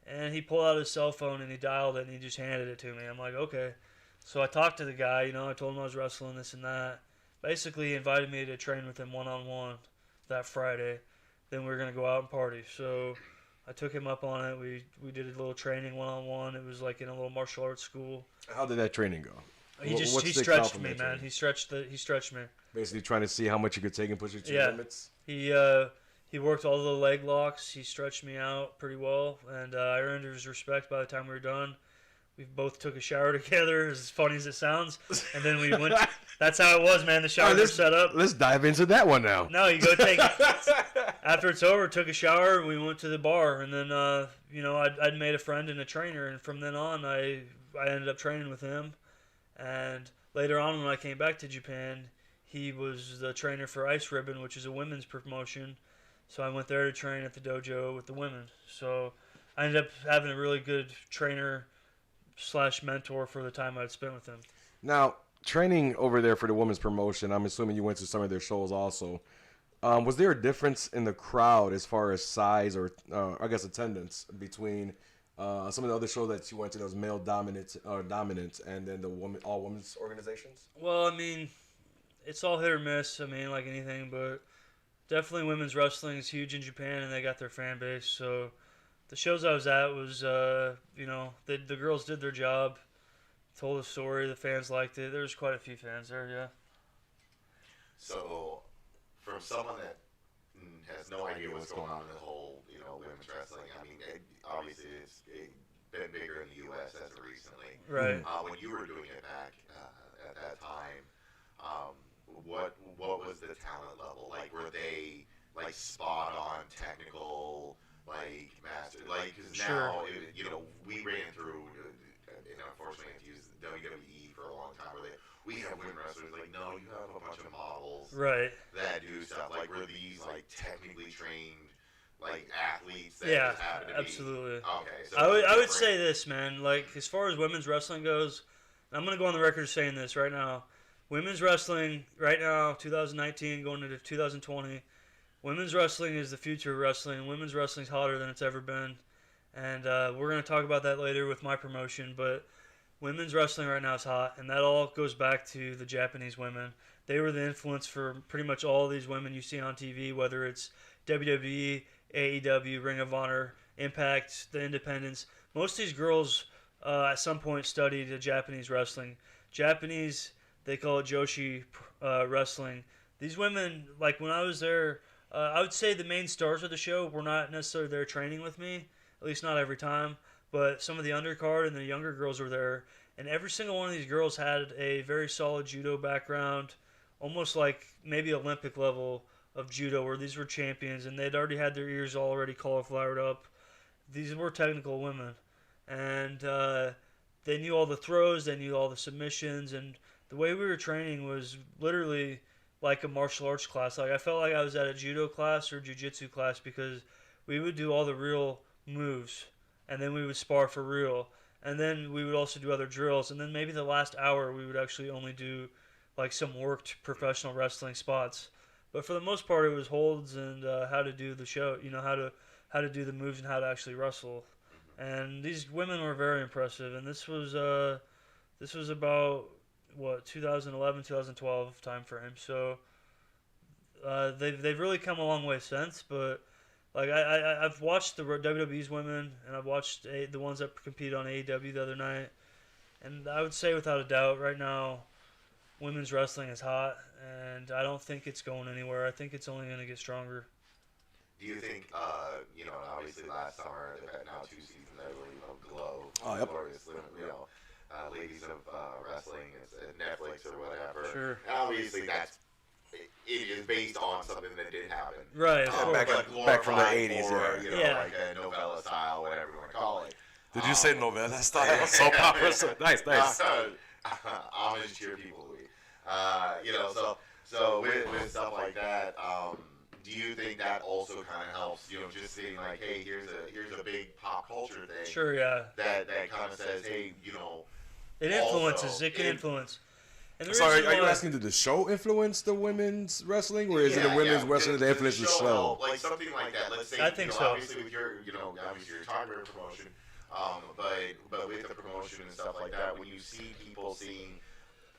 And he pulled out his cell phone and he dialed it and he just handed it to me. I'm like, okay. So I talked to the guy, I told him I was wrestling, this and that. Basically, he invited me to train with him one-on-one that Friday. Then we were going to go out and party. So I took him up on it. We did a little training one-on-one. It was like in a little martial arts school. How did that training go? He stretched me, man. He stretched me. Basically trying to see how much you could take and push it to your limits? He worked all the leg locks. He stretched me out pretty well. And I earned his respect by the time we were done. We both took a shower together, as funny as it sounds. And then we went. That's how it was, man. The shower was set up. Let's dive into that one now. No, you go take. After it's over, took a shower. We went to the bar, and then I'd made a friend and a trainer, and from then on, I ended up training with him. And later on, when I came back to Japan, he was the trainer for Ice Ribbon, which is a women's promotion. So I went there to train at the dojo with the women. So I ended up having a really good trainer / mentor for the time I'd spent with him. Now, training over there for the women's promotion, I'm assuming you went to some of their shows also. Was there a difference in the crowd as far as size or, I guess, attendance between some of the other shows that you went to that was male dominant, and then the all women's organizations? Well, I mean, it's all hit or miss. I mean, like anything, but definitely women's wrestling is huge in Japan, and they got their fan base. So the shows I was at was, the girls did their job, told a story, the fans liked it. There was quite a few fans there, yeah. So, from someone that has no idea what's going on in the whole, women's wrestling, I mean, obviously it's been bigger in the U.S. as of recently. Right. When you were doing it back at that time, what was the talent level? Like, were they like spot on technical, like master? Like, because now we ran through, and unfortunately I have to use WWE for a long time. Where we have women wrestlers. Like, no, you have a bunch of models, right, that do stuff. Like, were these like technically trained, like athletes? That yeah, just happen to absolutely. Okay, so I would say this, man. Like, as far as women's wrestling goes, I'm gonna go on the record saying this right now. Women's wrestling right now, 2019 going into 2020, women's wrestling is the future of wrestling. Women's wrestling is hotter than it's ever been, and we're gonna talk about that later with my promotion. But women's wrestling right now is hot, and that all goes back to the Japanese women. They were the influence for pretty much all of these women you see on TV, whether it's WWE, AEW, Ring of Honor, Impact, the Independents. Most of these girls at some point studied Japanese wrestling. Japanese, they call it Joshi wrestling. These women, like when I was there, I would say the main stars of the show were not necessarily there training with me, at least not every time. But some of the undercard and the younger girls were there, and every single one of these girls had a very solid judo background, almost like maybe Olympic level of judo, where these were champions, and they'd already had their ears already cauliflowered up. These were technical women, and they knew all the throws, they knew all the submissions, and the way we were training was literally like a martial arts class. Like, I felt like I was at a judo class or jiu-jitsu class, because we would do all the real moves, and then we would spar for real, and then we would also do other drills, and then maybe the last hour we would actually only do like some worked professional wrestling spots. But for the most part, it was holds and how to do the show, how to do the moves and how to actually wrestle. And these women were very impressive, and this was about 2011, 2012 time frame. So they've really come a long way since, but like I've watched the WWE's women, and I've watched the ones that compete on AEW the other night, and I would say without a doubt right now, women's wrestling is hot, and I don't think it's going anywhere. I think it's only going to get stronger. Do you think, obviously last summer they've had now 2 seasons that really glow. Oh, yep. Gloriously, ladies of wrestling, it's at Netflix or whatever. Sure. And obviously it is based on something that did happen. Right. Back from the 80s, yeah. Like a novella style, whatever you want to call it. Did you say novella style? Soap opera? Nice. Homage to your people, Louis. So with stuff like that, do you think that also kind of helps? Just seeing like, hey, here's a big pop culture thing. Sure, yeah. That kind of says, hey, It influences. Also, It can influence. And the Sorry, reason are you why- asking did the show influence the women's wrestling, or is it the women's wrestling that influenced the show? help? Like something like that. Let's say, I think so. Obviously with your, obviously your time promotion, but with the promotion and stuff like that, when you see people seeing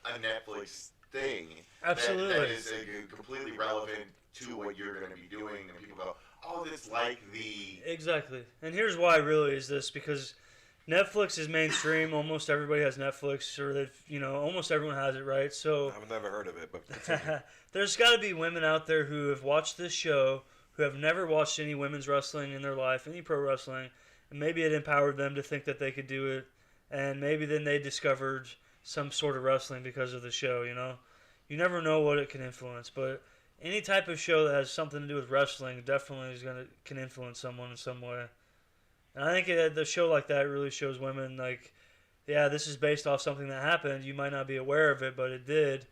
a Netflix thing, Absolutely, that is completely relevant to what you're going to be doing, and people go, oh, it's like the Exactly. And here's why really is this, because Netflix is mainstream. Almost everybody has Netflix, or they've, almost everyone has it, right? So I've never heard of it, but continue. there's got to be women out there who have watched this show, who have never watched any women's wrestling in their life, any pro wrestling, and maybe it empowered them to think that they could do it, and maybe then they discovered some sort of wrestling because of the show, You never know what it can influence, but any type of show that has something to do with wrestling definitely can influence someone in some way. And I think the show like that really shows women, like, yeah, this is based off something that happened. You might not be aware of it, but it did.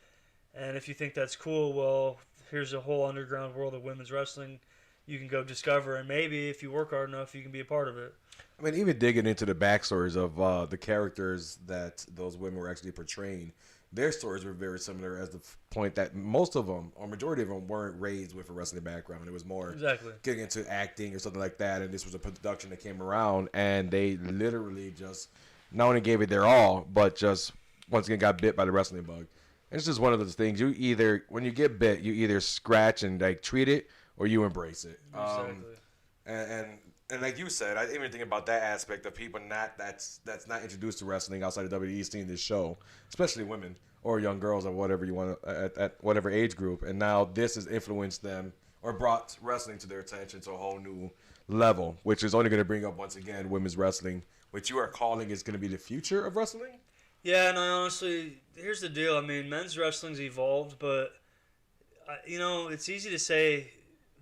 And if you think that's cool, well, here's a whole underground world of women's wrestling you can go discover. And maybe if you work hard enough, you can be a part of it. I mean, even digging into the backstories of the characters that those women were actually portraying, their stories were very similar, as the point that most of them, or majority of them, weren't raised with a wrestling background. It was more Exactly. getting into acting or something like that, and this was a production that came around, and they literally just not only gave it their all, but just once again got bit by the wrestling bug. And it's just one of those things. When you get bit, you either scratch and like treat it, or you embrace it. Exactly. And like you said, I even think about that aspect of people that's not introduced to wrestling outside of WWE seeing this show, especially women or young girls or whatever you want at whatever age group. And now this has influenced them or brought wrestling to their attention to a whole new level, which is only going to bring up once again women's wrestling, which you are calling is going to be the future of wrestling. Yeah, and I honestly, here's the deal. I mean, men's wrestling's evolved, but it's easy to say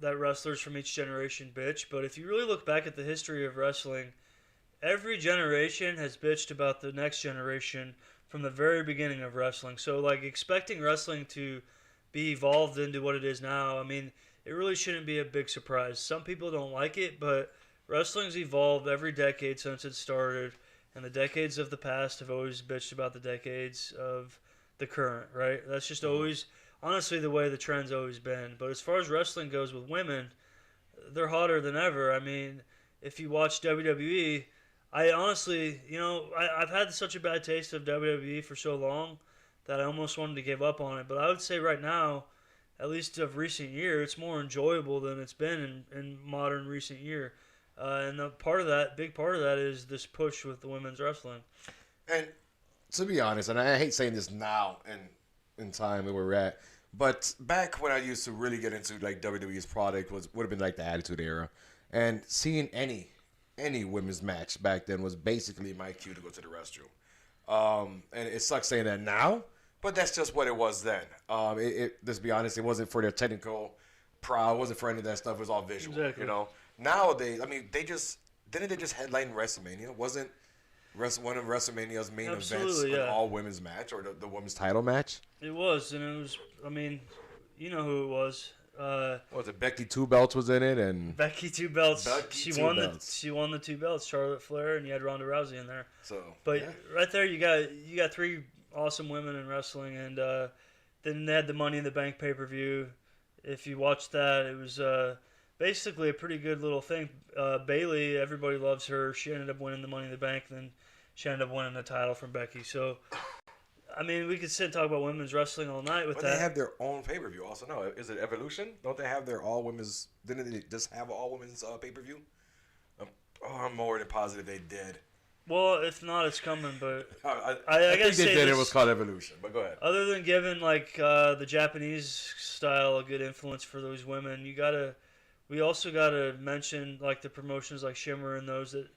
that wrestlers from each generation bitch, but if you really look back at the history of wrestling, every generation has bitched about the next generation from the very beginning of wrestling. So, like, expecting wrestling to be evolved into what it is now, I mean, it really shouldn't be a big surprise. Some people don't like it, but wrestling's evolved every decade since it started, and the decades of the past have always bitched about the decades of the current, right? That's just always, honestly, the way the trend's always been. But as far as wrestling goes with women, they're hotter than ever. I mean, if you watch WWE, I honestly, I've had such a bad taste of WWE for so long that I almost wanted to give up on it. But I would say right now, at least of recent year, it's more enjoyable than it's been in modern recent year. And big part of that is this push with the women's wrestling. And to be honest, and I hate saying this now and in time where we're at, but back when I used to really get into like WWE's product would have been like the Attitude Era, and seeing any women's match back then was basically my cue to go to the restroom. And it sucks saying that now, but that's just what it was then. Let's be honest, it wasn't for their technical prowess, it wasn't for any of that stuff. It was all visual. Exactly. Nowadays, I mean, they just headline WrestleMania? Wasn't one of WrestleMania's main events an all-women's match or the women's title match? It was, and it was, I mean, you know who it was. What was it? Becky Two Belts was in it, and Becky Two Belts. She won the two belts. Charlotte Flair, and you had Ronda Rousey in there. So, but right there, you got three awesome women in wrestling, and then they had the Money in the Bank pay-per-view. If you watched that, it was basically a pretty good little thing. Bayley, everybody loves her. She ended up winning the Money in the Bank, then she ended up winning the title from Becky. So, I mean, we could sit and talk about women's wrestling all night with that. But they have their own pay-per-view also. No, is it Evolution? Don't they have their all-women's... Didn't they just have all-women's pay-per-view? I'm more than positive they did. Well, if not, it's coming, but... I gotta think say they did. this, It was called Evolution, but go ahead. Other than giving, like, the Japanese style a good influence for those women, we also gotta mention, like, the promotions like Shimmer and those that,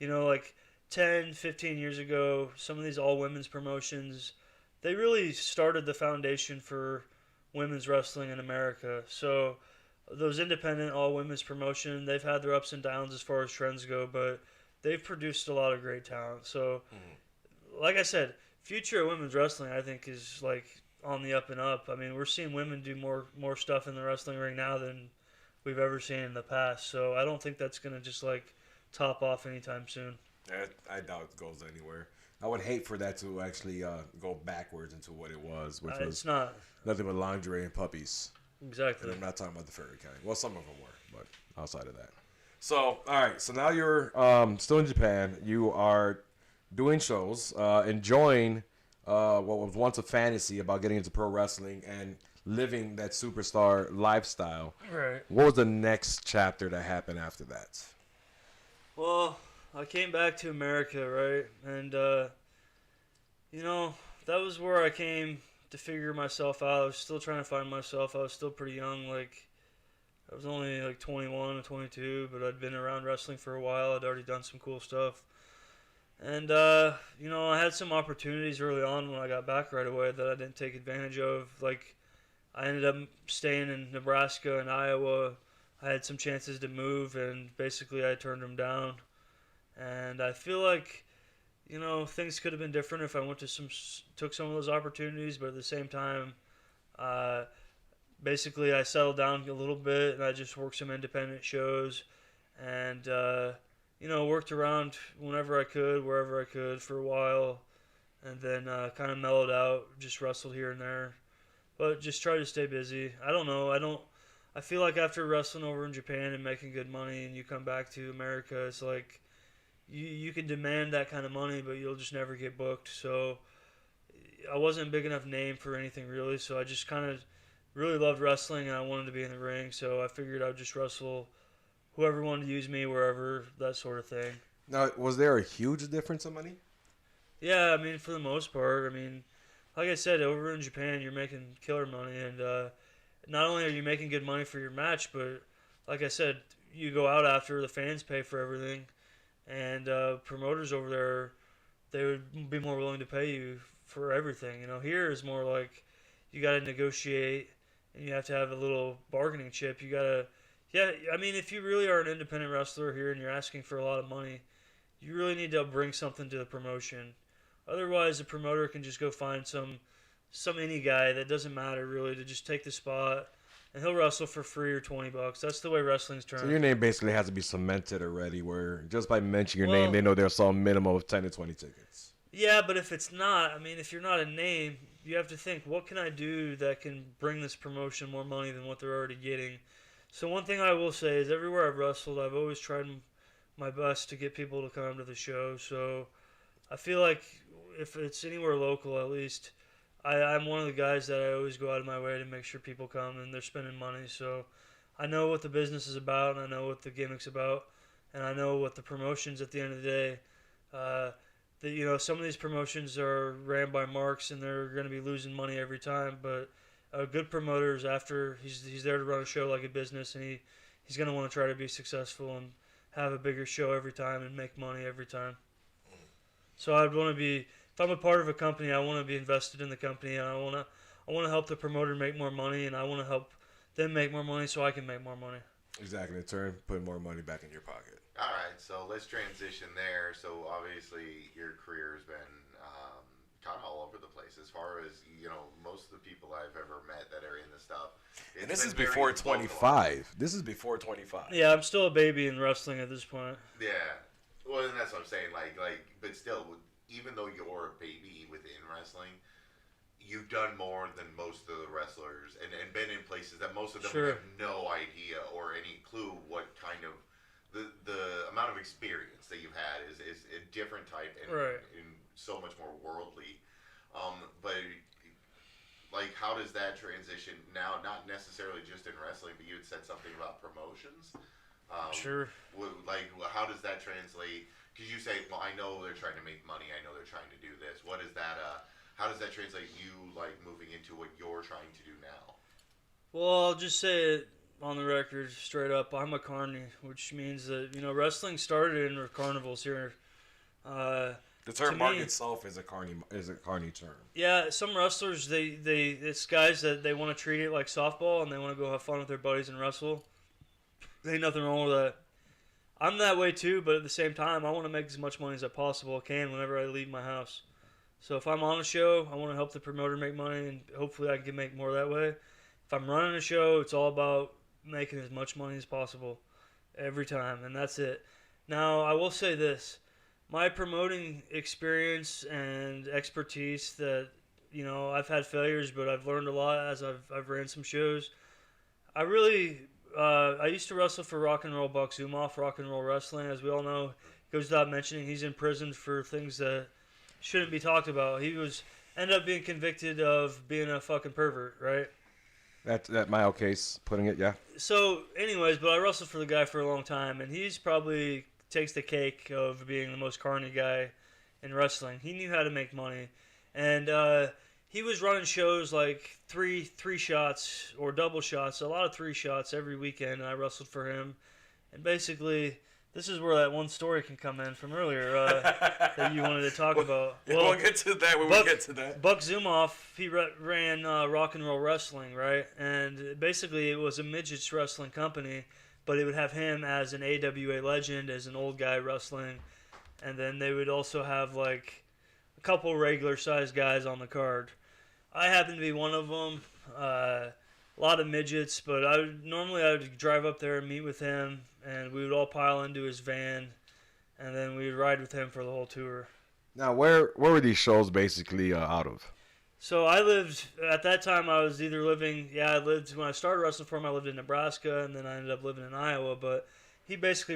like 10, 15 years ago, some of these all-women's promotions, they really started the foundation for women's wrestling in America. So those independent all-women's promotion, they've had their ups and downs as far as trends go, but they've produced a lot of great talent. So, like I said, future of women's wrestling, I think, is, like, on the up and up. I mean, we're seeing women do more stuff in the wrestling ring now than we've ever seen in the past. So I don't think that's going to just, like, top off anytime soon. Yeah, I doubt it goes anywhere. I would hate for that to actually go backwards into what it was, which It's was not. nothing but lingerie and puppies. Exactly. And I'm not talking about the furry kind. Well, some of them were, but outside of that. So, all right. So now you're still in Japan. You are doing shows, enjoying what was once a fantasy about getting into pro wrestling and living that superstar lifestyle. Right. What was the next chapter that happened after that? Well, I came back to America, right? And, that was where I came to figure myself out. I was still trying to find myself. I was still pretty young. Like, I was only like 21 or 22, but I'd been around wrestling for a while. I'd already done some cool stuff. And, I had some opportunities early on when I got back right away that I didn't take advantage of. Like, I ended up staying in Nebraska and Iowa. I had some chances to move, and basically I turned them down. And I feel like, things could have been different if I took some of those opportunities, but at the same time, basically I settled down a little bit, and I just worked some independent shows, and worked around whenever I could, wherever I could for a while, and then kind of mellowed out, just wrestled here and there, but just try to stay busy. I don't know. I feel like after wrestling over in Japan and making good money, and you come back to America, it's like you can demand that kind of money, but you'll just never get booked. So I wasn't a big enough name for anything really, so I just kind of really loved wrestling, and I wanted to be in the ring, so I figured I'd just wrestle whoever wanted to use me, wherever, that sort of thing. Now, was there a huge difference in money? Yeah, I mean, for the most part. I mean, like I said, over in Japan, you're making killer money, and not only are you making good money for your match, but like I said, you go out after, the fans pay for everything, and promoters over there, they would be more willing to pay you for everything. Here is more like you got to negotiate, and you have to have a little bargaining chip. You got to, yeah, I mean, if you really are an independent wrestler here and you're asking for a lot of money, you really need to bring something to the promotion. Otherwise, the promoter can just go find some indie guy that doesn't matter really to just take the spot, and he'll wrestle for free or $20. That's the way wrestling's turned. So your name basically has to be cemented already, where just by mentioning your Well, name, they know there's some minimum of 10 to 20 tickets. Yeah, but if it's not, I mean, if you're not a name, you have to think, what can I do that can bring this promotion more money than what they're already getting? So one thing I will say is everywhere I've wrestled, I've always tried my best to get people to come to the show. So I feel like if it's anywhere local, at least, I'm one of the guys that I always go out of my way to make sure people come and they're spending money. So I know what the business is about, and I know what the gimmick's about, and I know what the promotions at the end of the day. Some of these promotions are ran by marks, and they're going to be losing money every time. But a good promoter is after he's there to run a show like a business, and he's going to want to try to be successful and have a bigger show every time and make money every time. So I'd want to be, if I'm a part of a company, I want to be invested in the company, and I want to help the promoter make more money, and I want to help them make more money so I can make more money. Exactly. In turn, putting more money back in your pocket. All right, so let's transition there. So obviously your career has been kind of all over the place as far as, most of the people I've ever met that are in the stuff. And this is before 25. This is before 25. Yeah, I'm still a baby in wrestling at this point. Yeah. Well, and that's what I'm saying. Like, but still, even though you're a baby within wrestling, you've done more than most of the wrestlers and been in places that most of them Sure. have no idea or any clue what kind of the amount of experience that you've had is a different type and, Right. and so much more worldly. But like, how does that transition now? Not necessarily just in wrestling, but you had said something about promotions. Sure. How does that translate? Because you say, well, I know they're trying to make money. I know they're trying to do this. What is that? How does that translate you moving into what you're trying to do now? Well, I'll just say it on the record straight up. I'm a carny, which means that wrestling started in carnivals here. The term To mark me- itself is a carny term. Yeah, some wrestlers it's guys that they want to treat it like softball and they want to go have fun with their buddies and wrestle. There ain't nothing wrong with that. I'm that way too, but at the same time, I want to make as much money as I possibly can whenever I leave my house. So if I'm on a show, I want to help the promoter make money, and hopefully I can make more that way. If I'm running a show, it's all about making as much money as possible every time, and that's it. Now, I will say this. my promoting experience and expertise that, I've had failures, but I've learned a lot as I've ran some shows. I used to wrestle for Rock and Roll Buck Zumoff, Rock and Roll Wrestling. As we all know, it goes without mentioning, he's in prison for things that shouldn't be talked about. Ended up being convicted of being a fucking pervert, right? That's that Mile case, putting it, yeah. So, anyways, but I wrestled for the guy for a long time, and he's probably takes the cake of being the most carny guy in wrestling. He knew how to make money, and he was running shows like three shots or double shots, a lot of 3 shots every weekend, and I wrestled for him. And basically, this is where that one story can come in from earlier that you wanted to talk about. We'll get to that when we get to that. Buck Zumoff, he ran Rock and Roll Wrestling, right? And basically, it was a midgets wrestling company, but it would have him as an AWA legend, as an old guy wrestling, and then they would also have like a couple regular sized guys on the card. I happened to be one of them. A lot of midgets, but I would drive up there and meet with him, and we would all pile into his van, and then we would ride with him for the whole tour. Now, where were these shows basically out of? So I lived, at that time I was either living, when I started wrestling for him, I lived in Nebraska, and then I ended up living in Iowa, but he basically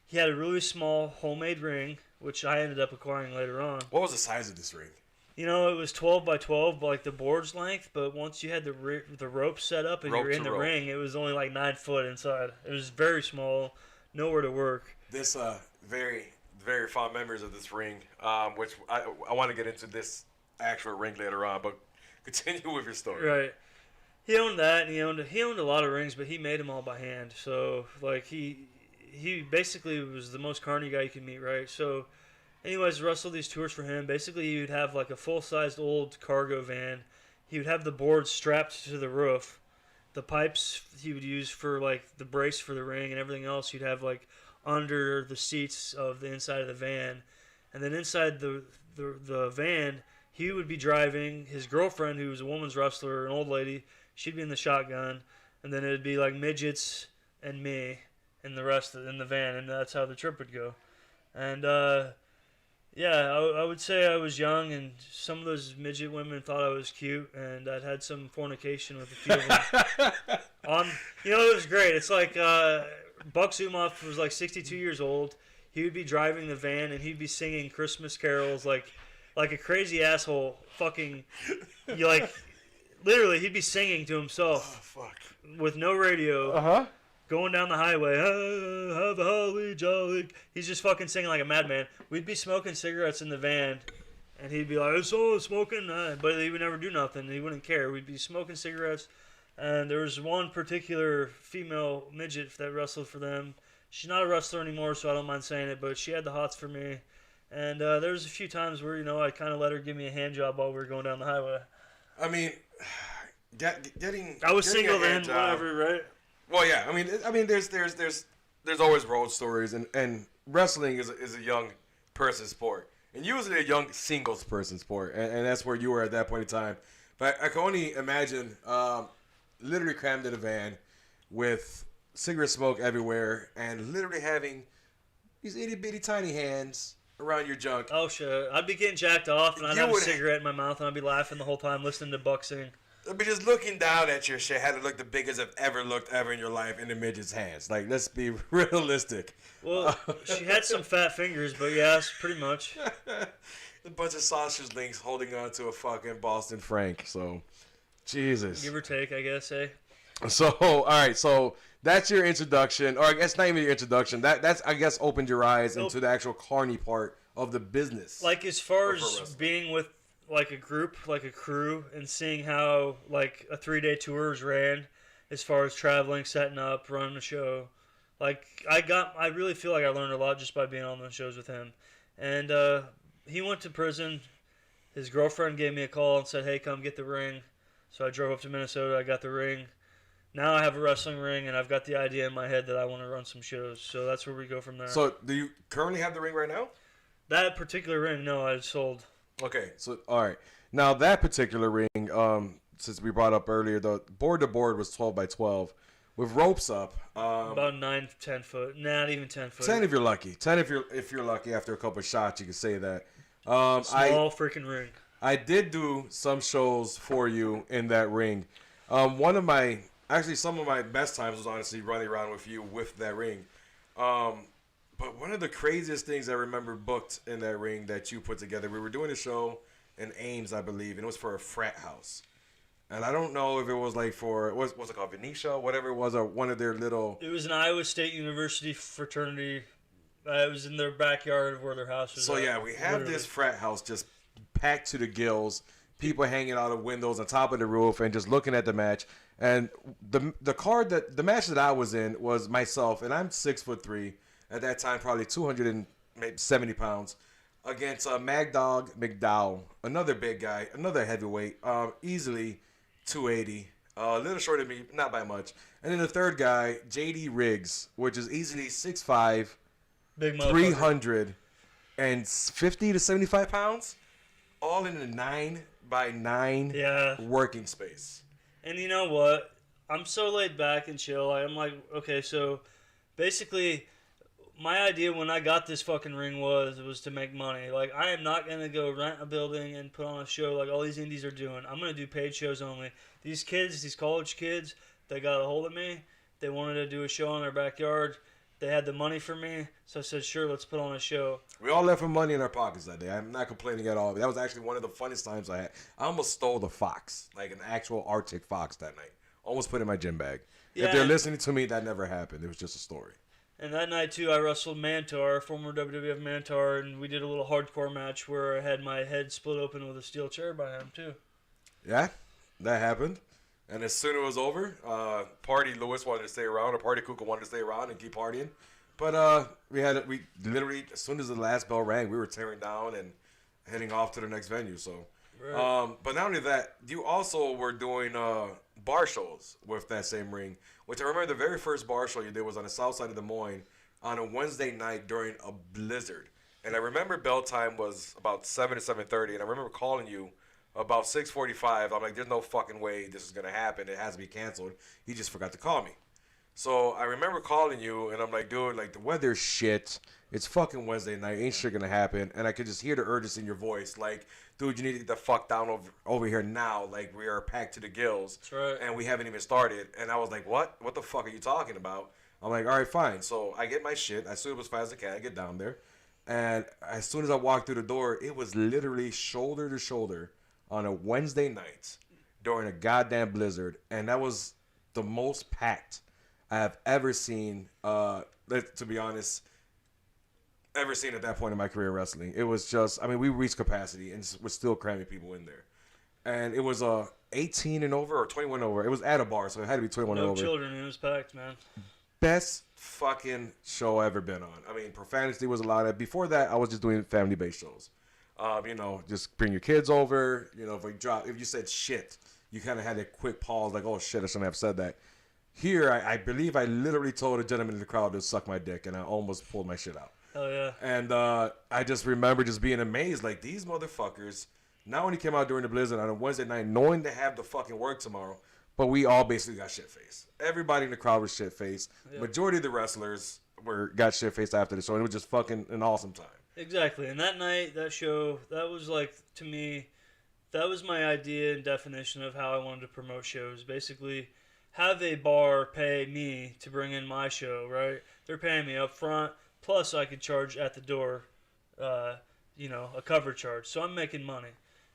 he had a really small homemade ring, which I ended up acquiring later on. What was the size of this ring? It was 12 by 12, like the board's length, but once you had the rope set up and you're in the ring, it was only like 9 foot inside. It was very small, nowhere to work. This, very, very fond memories of this ring, which I want to get into this actual ring later on, but continue with your story. Right. He owned that, and he owned a lot of rings, but he made them all by hand. So, like, he basically was the most carny guy you could meet, right? So, anyways, wrestled these tours for him. Basically, he would have like a full-sized old cargo van. He would have the board strapped to the roof. The pipes he would use for like the brace for the ring and everything else, he'd have like under the seats of the inside of the van. And then inside the van, he would be driving. His girlfriend, who was a woman's wrestler, an old lady, she'd be in the shotgun. And then it'd be like midgets and me and the rest in the van, and that's how the trip would go. And I would say I was young, and some of those midget women thought I was cute, and I'd had some fornication with a few of them. It was great. It's like Buck Zumoff was like 62 years old. He would be driving the van, and he'd be singing Christmas carols like a crazy asshole. Literally, he'd be singing to himself with no radio. Going down the highway, have a holly jolly. He's just fucking singing like a madman. We'd be smoking cigarettes in the van, and he'd be like, "I saw smoking," but he would never do nothing. He wouldn't care. We'd be smoking cigarettes, and there was one particular female midget that wrestled for them. She's not a wrestler anymore, so I don't mind saying it, but she had the hots for me. And there was a few times where, I kind of let her give me a hand job while we were going down the highway. I mean, getting I was getting single a then, hand job, whatever, right? Well, yeah. I mean, there's always road stories, and wrestling is a young person sport, and usually a young singles person sport, and that's where you were at that point in time. But I can only imagine, literally crammed in a van with cigarette smoke everywhere, and literally having these itty bitty tiny hands around your junk. Oh shit! I'd be getting jacked off, and I'd have a cigarette in my mouth, and I'd be laughing the whole time listening to Buck sing. But just looking down at your shit had to look the biggest I've ever looked in your life in the midget's hands. Like, let's be realistic. Well, she had some fat fingers, but yes, pretty much. A bunch of sausage links holding on to a fucking Boston Frank. So, Jesus. Give or take, I guess, eh? So, all right. So that's your introduction, or I guess not even your introduction. That's I guess opened your eyes into the actual carny part of the business. Like as far as being with like a group, like a crew, and seeing how like a 3-day tour is ran, as far as traveling, setting up, running a show. Like I really feel like I learned a lot just by being on those shows with him. And he went to prison. His girlfriend gave me a call and said, "Hey, come get the ring." So I drove up to Minnesota. I got the ring. Now I have a wrestling ring, and I've got the idea in my head that I want to run some shows. So that's where we go from there. So do you currently have the ring right now? That particular ring, no, I sold. Okay. So, all right. Now, that particular ring, since we brought up earlier, the board-to-board was 12 by 12. with ropes up. About 9, 10 foot. Not even 10 foot. 10 if you're lucky. 10 if you're lucky. After a couple of shots, you can say that. Small freaking ring. I did do some shows for you in that ring. Some of my best times was honestly running around with you with that ring. But one of the craziest things I remember booked in that ring that you put together, we were doing a show in Ames, I believe, and it was for a frat house. And I don't know if it was like for, what's it called, Venetia, whatever it was, or one of their little... It was an Iowa State University fraternity. It was in their backyard of where their house was. So yeah, we have this frat house just packed to the gills, people hanging out of windows on top of the roof and just looking at the match. And the match that I was in was myself, and I'm 6'3", at that time probably 270 pounds, against Magdog McDowell, another big guy, another heavyweight, easily 280, a little shorter than me, not by much. And then the third guy, JD Riggs, which is easily 6'5", big 350 to 75 pounds, all in a 9x9 working space. And you know what? I'm so laid back and chill. I'm like, okay, so basically, my idea when I got this fucking ring was to make money. Like, I am not going to go rent a building and put on a show like all these indies are doing. I'm going to do paid shows only. These kids, these college kids, they got a hold of me. They wanted to do a show in their backyard. They had the money for me. So I said, sure, let's put on a show. We all left with money in our pockets that day. I'm not complaining at all. That was actually one of the funniest times I had. I almost stole the fox, like an actual Arctic fox that night. Almost put it in my gym bag. Yeah. If they're listening to me, that never happened. It was just a story. And that night, too, I wrestled Mantar, former WWF Mantar, and we did a little hardcore match where I had my head split open with a steel chair by him, too. Yeah, that happened. And as soon as it was over, Party Lewis wanted to stay around, or Party Kuka wanted to stay around and keep partying. But we literally, as soon as the last bell rang, we were tearing down and heading off to the next venue. So, right. But not only that, you also were doing bar shows with that same ring, which I remember the very first bar show you did was on the south side of Des Moines on a Wednesday night during a blizzard. And I remember bell time was about 7 to 7:30, and I remember calling you about 6:45. I'm like, there's no fucking way this is going to happen. It has to be canceled. He just forgot to call me. So I remember calling you, and I'm like, dude, like, the weather's shit. It's fucking Wednesday night. Ain't shit gonna happen. And I could just hear the urgency in your voice. Like, dude, you need to get the fuck down over here now. Like, we are packed to the gills. That's right. And we haven't even started. And I was like, what? What the fuck are you talking about? I'm like, all right, fine. So I get my shit. I swim as fast as I can. I get down there. And as soon as I walked through the door, it was literally shoulder to shoulder on a Wednesday night during a goddamn blizzard. And that was the most packed I have ever seen, to be honest, ever seen at that point in my career in wrestling. It was just, I mean, we reached capacity and we're still cramming people in there. And it was 18 and over or 21 over. It was at a bar, so it had to be 21 and over. No children, it was packed, man. Best fucking show I ever been on. I mean, profanity was a lot of. Before that, I was just doing family-based shows. Just bring your kids over. You know, if you said shit, you kind of had a quick pause, like, oh shit, I shouldn't have said that. Here, I believe I literally told a gentleman in the crowd to suck my dick, and I almost pulled my shit out. Oh, yeah. And I just remember just being amazed, like, these motherfuckers not only came out during the blizzard on a Wednesday night knowing they have to fucking work tomorrow, but we all basically got shit-faced. Everybody in the crowd was shit-faced. Yeah. Majority of the wrestlers got shit-faced after the show, and it was just fucking an awesome time. Exactly. And that night, that show, that was like, to me, that was my idea and definition of how I wanted to promote shows. Basically, have a bar pay me to bring in my show, right? They're paying me up front, plus I could charge at the door, a cover charge. So I'm making money.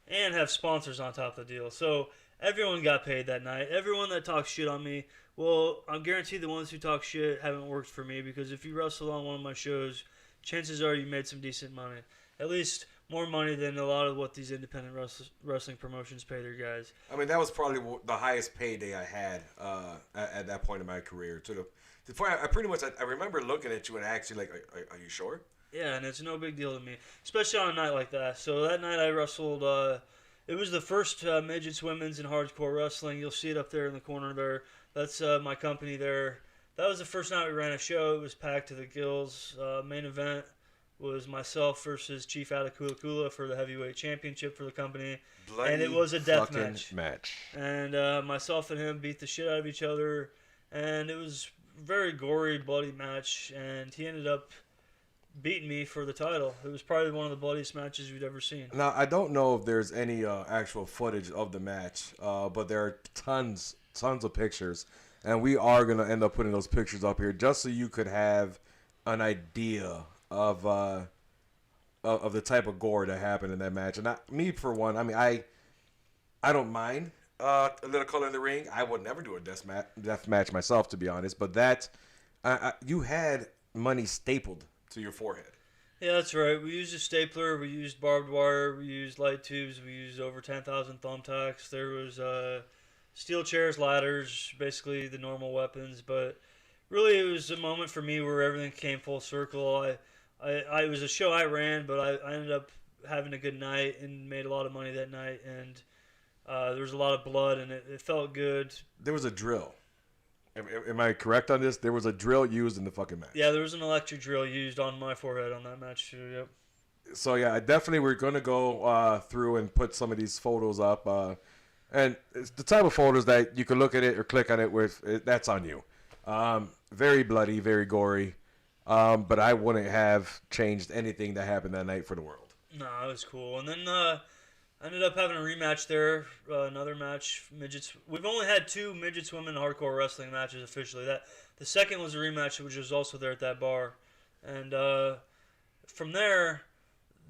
And have sponsors on top of the deal. So everyone got paid that night. Everyone that talks shit on me, well, I'm guaranteed the ones who talk shit haven't worked for me, because if you wrestle on one of my shows, chances are you made some decent money. At least more money than a lot of what these independent wrestling promotions pay their guys. I mean, that was probably the highest payday I had at that point in my career. To the point, I remember looking at you and asking, like, are you sure? Yeah, and it's no big deal to me, especially on a night like that. So that night I wrestled, it was the first midgets, women's, and hardcore wrestling. You'll see it up there in the corner there. That's my company there. That was the first night we ran a show. It was packed to the gills. Main event was myself versus Chief Atakula Kula for the heavyweight championship for the company. Bloody and it was a death match. And myself and him beat the shit out of each other. and it was a very gory, bloody match, and he ended up beating me for the title. It was probably one of the bloodiest matches you'd ever seen. Now, I don't know if there's any actual footage of the match, but there are tons of pictures, and we are gonna end up putting those pictures up here just so you could have an idea of the type of gore that happened in that match. And me for one, I mean, I don't mind a little color in the ring. I would never do a death match myself, to be honest. But that you had money stapled to your forehead. Yeah, that's right. We used a stapler, we used barbed wire, we used light tubes, we used over 10,000 thumbtacks. There was steel chairs, ladders, basically the normal weapons. But really, it was a moment for me where everything came full circle. It was a show I ran, but I ended up having a good night and made a lot of money that night. And there was a lot of blood, and it felt good. There was a drill. Am I correct on this? There was a drill used in the fucking match. Yeah, there was an electric drill used on my forehead on that match too. Yep. So yeah, definitely we're gonna go through and put some of these photos up, and it's the type of photos that you can look at it or click on it with. That's on you. Very bloody, very gory, but I wouldn't have changed anything that happened that night for the world. No, it was cool. And then I ended up having a rematch there, another match, midgets. We've only had 2 midgets women hardcore wrestling matches officially. The second was a rematch, which was also there at that bar. And from there,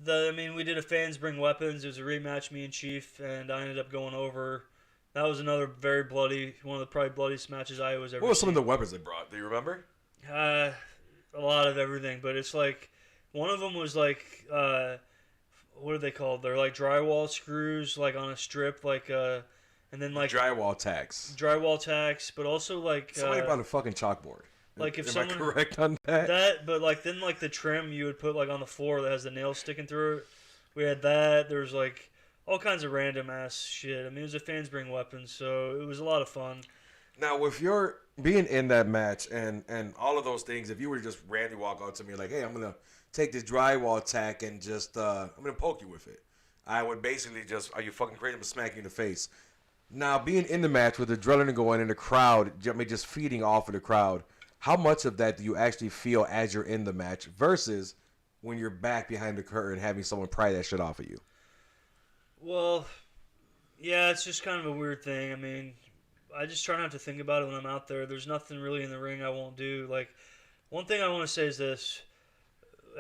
we did a fans bring weapons. It was a rematch, me and Chief, and I ended up going over. That was another very bloody, one of the probably bloodiest matches I was ever. What were some seen. of the weapons they brought? Do you remember? A lot of everything, but it's like one of them was like. What are they called? They're like drywall screws, like on a strip, and then like Drywall tacks. Drywall tacks, but also like Somebody brought a fucking chalkboard. Like if Am someone I correct on that? but like then like the trim you would put like on the floor that has the nails sticking through it. We had that. There was like all kinds of random ass shit. I mean, it was a fans bring weapons, so it was a lot of fun. Now, with your being in that match and all of those things, if you were to just randomly walk out to me like, hey, I'm gonna take this drywall tack and just I'm gonna poke you with it, I would basically just, are you fucking crazy? I'm gonna smack you in the face. Now, being in the match with the adrenaline going in the crowd, just feeding off of the crowd, how much of that do you actually feel as you're in the match versus when you're back behind the curtain having someone pry that shit off of you? Well, yeah, it's just kind of a weird thing. I mean, I just try not to think about it when I'm out there. There's nothing really in the ring I won't do. Like, one thing I want to say is this.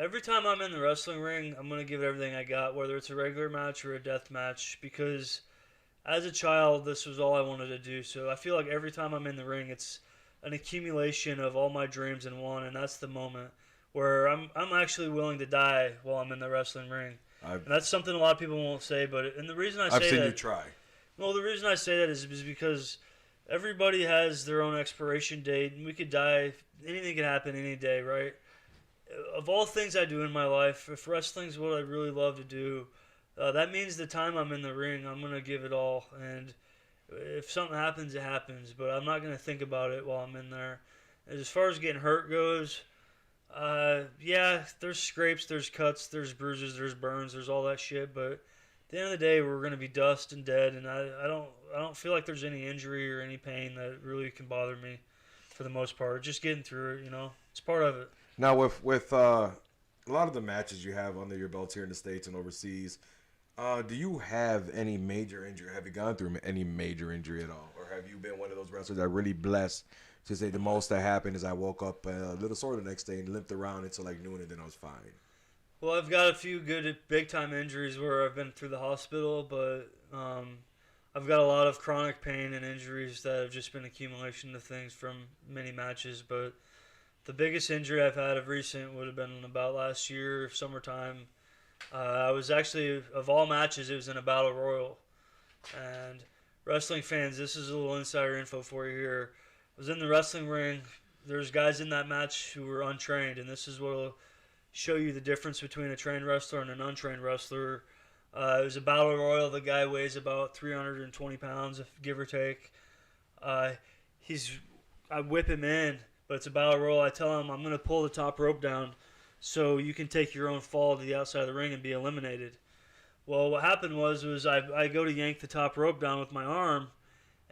Every time I'm in the wrestling ring, I'm going to give it everything I got, whether it's a regular match or a death match, because as a child, this was all I wanted to do. So I feel like every time I'm in the ring, it's an accumulation of all my dreams in one, and that's the moment where I'm actually willing to die while I'm in the wrestling ring. And that's something a lot of people won't say, and the reason I've seen you try. Well, the reason I say that is because everybody has their own expiration date, and we could die. Anything can happen any day, right? Of all things I do in my life, if wrestling's what I really love to do, that means the time I'm in the ring, I'm going to give it all. And if something happens, it happens. But I'm not going to think about it while I'm in there. As far as getting hurt goes, yeah, there's scrapes, there's cuts, there's bruises, there's burns, there's all that shit. But at the end of the day, we're going to be dust and dead. And I don't feel like there's any injury or any pain that really can bother me for the most part. Just getting through it, it's part of it. Now, with a lot of the matches you have under your belts here in the States and overseas, do you have any major injury? Have you gone through any major injury at all? Or have you been one of those wrestlers that are really blessed to say the most that happened is I woke up a little sore the next day and limped around until like noon and then I was fine? Well, I've got a few good big-time injuries where I've been through the hospital, but I've got a lot of chronic pain and injuries that have just been accumulation of things from many matches, but the biggest injury I've had of recent would have been about last year, summertime. I was actually, of all matches, it was in a battle royal. And wrestling fans, this is a little insider info for you here. I was in the wrestling ring. There's guys in that match who were untrained, and this is what will show you the difference between a trained wrestler and an untrained wrestler. It was a battle royal. The guy weighs about 320 pounds, give or take. I whip him in. But it's a battle royal. I tell him I'm going to pull the top rope down so you can take your own fall to the outside of the ring and be eliminated. Well, what happened was I go to yank the top rope down with my arm,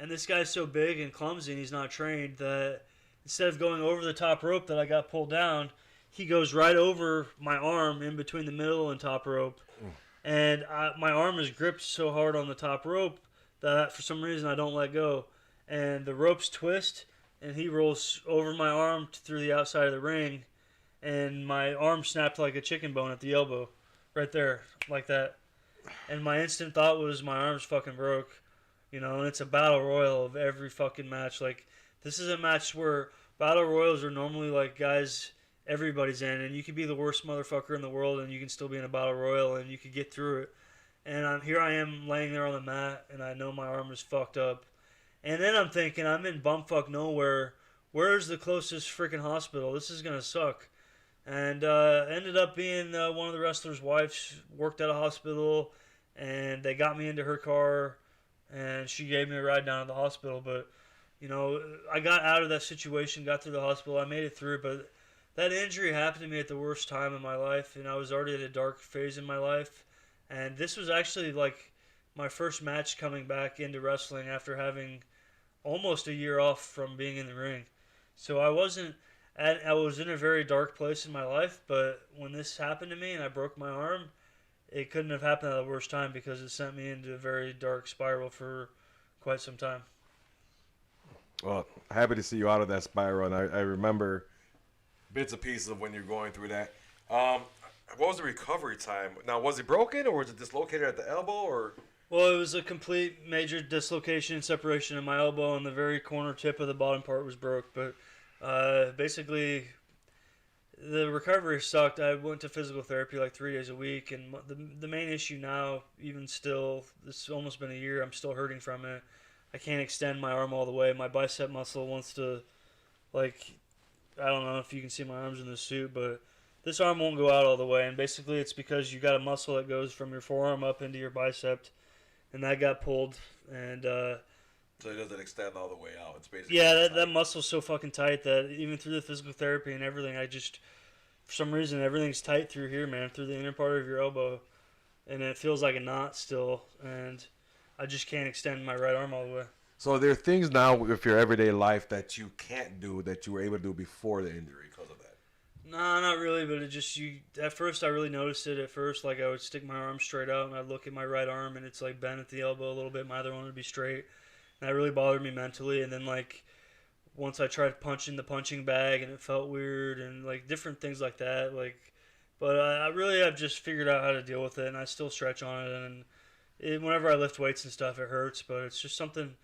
And this guy's so big and clumsy and he's not trained that instead of going over the top rope that I got pulled down, he goes right over my arm in between the middle and top rope. And my arm is gripped so hard on the top rope that for some reason I don't let go. And the ropes twist and he rolls over my arm through the outside of the ring. And my arm snapped like a chicken bone at the elbow. Right there, like that. And my instant thought was my arm's fucking broke. You know, and it's a battle royal of every fucking match. Like, this is a match where battle royals are normally like guys everybody's in, and you could be the worst motherfucker in the world and you can still be in a battle royal and you could get through it. And here I am laying there on the mat and I know my arm is fucked up. And then I'm thinking, I'm in bumfuck nowhere. Where's the closest freaking hospital? This is gonna suck. And ended up being one of the wrestler's wives worked at a hospital, and they got me into her car, and she gave me a ride down to the hospital. But, you know, I got out of that situation, got through the hospital, I made it through, but that injury happened to me at the worst time in my life, and I was already at a dark phase in my life. And this was actually like my first match coming back into wrestling after having almost a year off from being in the ring. So I was in a very dark place in my life, but when this happened to me and I broke my arm, it couldn't have happened at the worst time because it sent me into a very dark spiral for quite some time. Well, happy to see you out of that spiral, and I remember bits and pieces of when you're going through that. What was the recovery time? Now, was it broken or was it dislocated at the elbow? Or Well, it was a complete major dislocation and separation in my elbow, and the very corner tip of the bottom part was broke. But basically, the recovery sucked. I went to physical therapy like 3 days a week, and the main issue now, even still, it's almost been a year, I'm still hurting from it. I can't extend my arm all the way. My bicep muscle wants to, like, I don't know if you can see my arms in this suit, but this arm won't go out all the way, and basically it's because you got a muscle that goes from your forearm up into your bicep, and that got pulled, and so it doesn't extend all the way out. It's basically yeah, that muscle's so fucking tight that even through the physical therapy and everything, I just, for some reason, everything's tight through here, man, through the inner part of your elbow, and it feels like a knot still, and I just can't extend my right arm all the way. So there are things now with your everyday life that you can't do that you were able to do before the injury because of that. No, not really, but it just, at first I really noticed it at first, like I would stick my arm straight out and I'd look at my right arm and it's like bent at the elbow a little bit, my other one would be straight, and that really bothered me mentally. And then like once I tried punching the punching bag and it felt weird and like different things like that, like, but I really have just figured out how to deal with it, and I still stretch on it, and whenever I lift weights and stuff it hurts, but it's just something.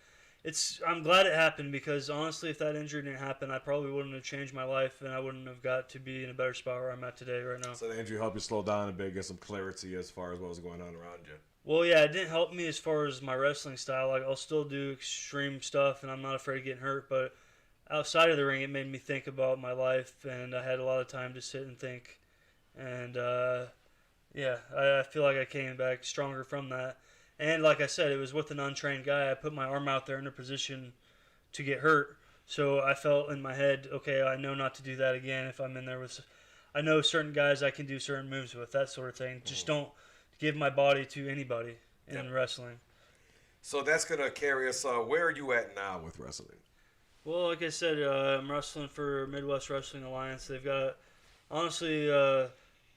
I'm glad it happened, because honestly, if that injury didn't happen, I probably wouldn't have changed my life, and I wouldn't have got to be in a better spot where I'm at today right now. So the injury helped you slow down a bit, get some clarity as far as what was going on around you. Well, yeah, it didn't help me as far as my wrestling style. Like, I'll still do extreme stuff, and I'm not afraid of getting hurt, but outside of the ring, it made me think about my life, and I had a lot of time to sit and think. And, yeah, I feel like I came back stronger from that. And like I said, it was with an untrained guy. I put my arm out there in a position to get hurt. So I felt in my head, okay, I know not to do that again if I'm in there with... I know certain guys I can do certain moves with, that sort of thing. Just don't give my body to anybody in wrestling. So that's going to carry us... where are you at now with wrestling? Well, like I said, I'm wrestling for Midwest Wrestling Alliance. They've got, honestly,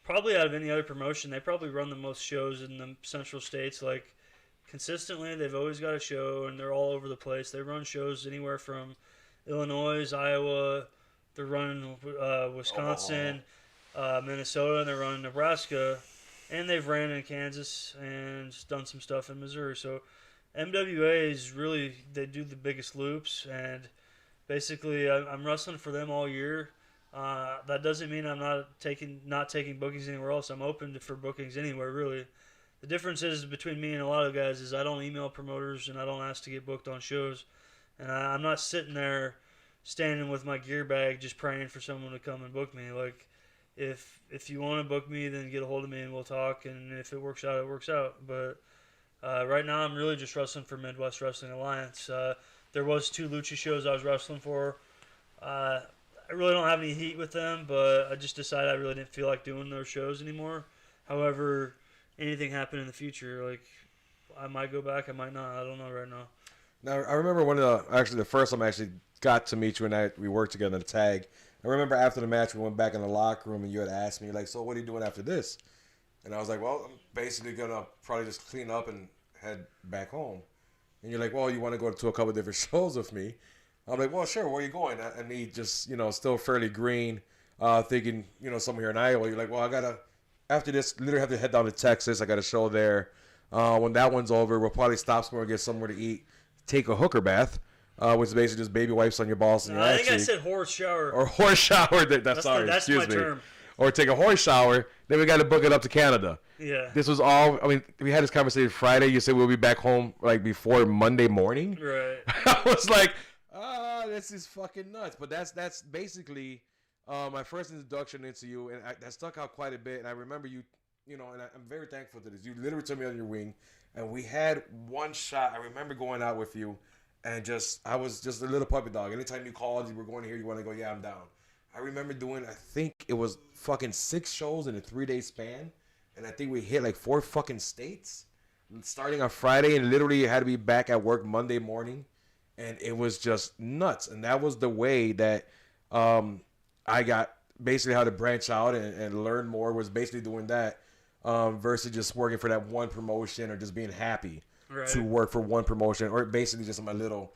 probably out of any other promotion, they probably run the most shows in the Central States. Like, consistently, they've always got a show, and they're all over the place. They run shows anywhere from Illinois, Iowa, they're running Wisconsin, Minnesota, and they're running Nebraska, and they've ran in Kansas and done some stuff in Missouri. So MWA is really, they do the biggest loops, and basically I'm wrestling for them all year. That doesn't mean I'm not taking bookings anywhere else. I'm open for bookings anywhere, really. The difference is between me and a lot of guys is I don't email promoters and I don't ask to get booked on shows. And I'm not sitting there standing with my gear bag just praying for someone to come and book me. Like, if you want to book me, then get a hold of me and we'll talk. And if it works out, it works out. But right now I'm really just wrestling for Midwest Wrestling Alliance. There was 2 Lucha shows I was wrestling for. I really don't have any heat with them, but I just decided I really didn't feel like doing those shows anymore. However, anything happen in the future, like I might go back, I might not. I don't know right now. Now I remember the first time I actually got to meet you and we worked together in the tag. I remember after the match we went back in the locker room and you had asked me like, so what are you doing after this? And I was like, well, I'm basically gonna probably just clean up and head back home. And you're like, well, you want to go to a couple different shows with me? I'm like, well, sure. Where are you going? And me just still fairly green, thinking somewhere here in Iowa. You're like, well, I gotta after this literally have to head down to Texas. I got a show there. When that one's over, we'll probably stop somewhere and get somewhere to eat. Take a hooker bath, which is basically just baby wipes on your balls and your ass I think I cheek. said horse shower. Or horse shower. That's sorry. That's excuse my me. term. Or take a horse shower. Then we got to book it up to Canada. Yeah. This was all. I mean, we had this conversation Friday. You said we'll be back home like before Monday morning. Right. I was like, this is fucking nuts. But that's basically my first introduction into you, and that stuck out quite a bit. And I remember you, and I'm very thankful to this. You literally took me under your wing, and we had one shot. I remember going out with you, and I was just a little puppy dog. Anytime you called, you were going here, you want to go, yeah, I'm down. I remember doing, I think it was fucking 6 shows in a 3-day span, and I think we hit like 4 fucking states, starting on Friday, and literally had to be back at work Monday morning, and it was just nuts. And that was the way that I got basically how to branch out and learn more, was basically doing that versus just working for that one promotion or just being happy to work for one promotion, or basically just in my little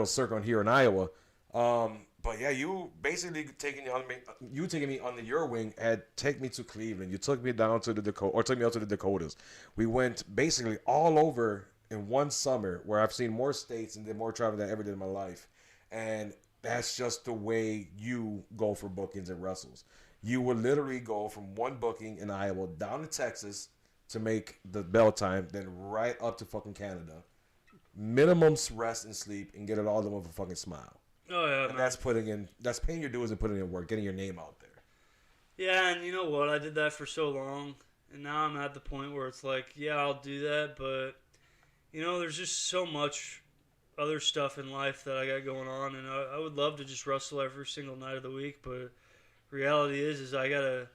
circle here in Iowa. But yeah, you basically taking me under your wing had take me to Cleveland. You took me down to the Dakota, or took me out to the Dakotas. We went basically all over in one summer, where I've seen more states and did more travel than I ever did in my life. And that's just the way you go for bookings and wrestles. You would literally go from one booking in Iowa down to Texas to make the bell time, then right up to fucking Canada. Minimum rest and sleep, and get it all done with a fucking smile. Oh yeah, and that's paying your dues and putting in work, getting your name out there. Yeah, and you know what? I did that for so long, and now I'm at the point where it's like, yeah, I'll do that, but there's just so much other stuff in life that I got going on, and I would love to just wrestle every single night of the week, but reality is I gotta,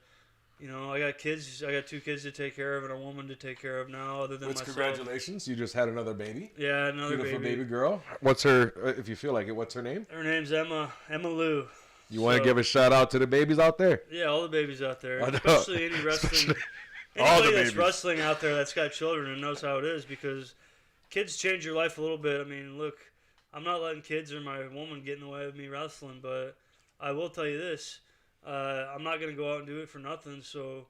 I got kids. I got 2 kids to take care of and a woman to take care of now, other than myself. Congratulations, you just had another baby. Yeah, another beautiful baby girl. What's her? If you feel like it, what's her name? Her name's Emma Lou. You want to give a shout out to the babies out there? Yeah, all the babies out there, especially any wrestling. Anybody that's wrestling out there that's got children and knows how it is, because kids change your life a little bit. I mean, look, I'm not letting kids or my woman get in the way of me wrestling, but I will tell you this. I'm not going to go out and do it for nothing, so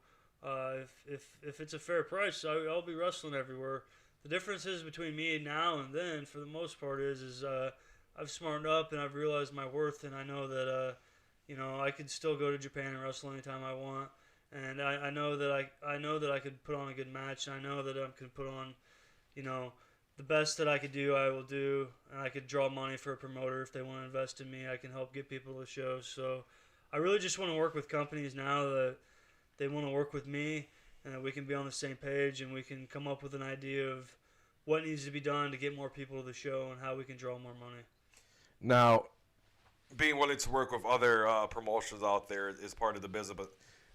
if it's a fair price, I'll be wrestling everywhere. The difference is between me now and then, for the most part, is I've smartened up and I've realized my worth, and I know that I could still go to Japan and wrestle anytime I want, and I know that I could put on a good match, and I know that I could put on, the best that I could do, I will do, and I could draw money for a promoter if they want to invest in me. I can help get people to shows. So I really just want to work with companies now that they want to work with me, and that we can be on the same page, and we can come up with an idea of what needs to be done to get more people to the show and how we can draw more money. Now, being willing to work with other promotions out there is part of the business, but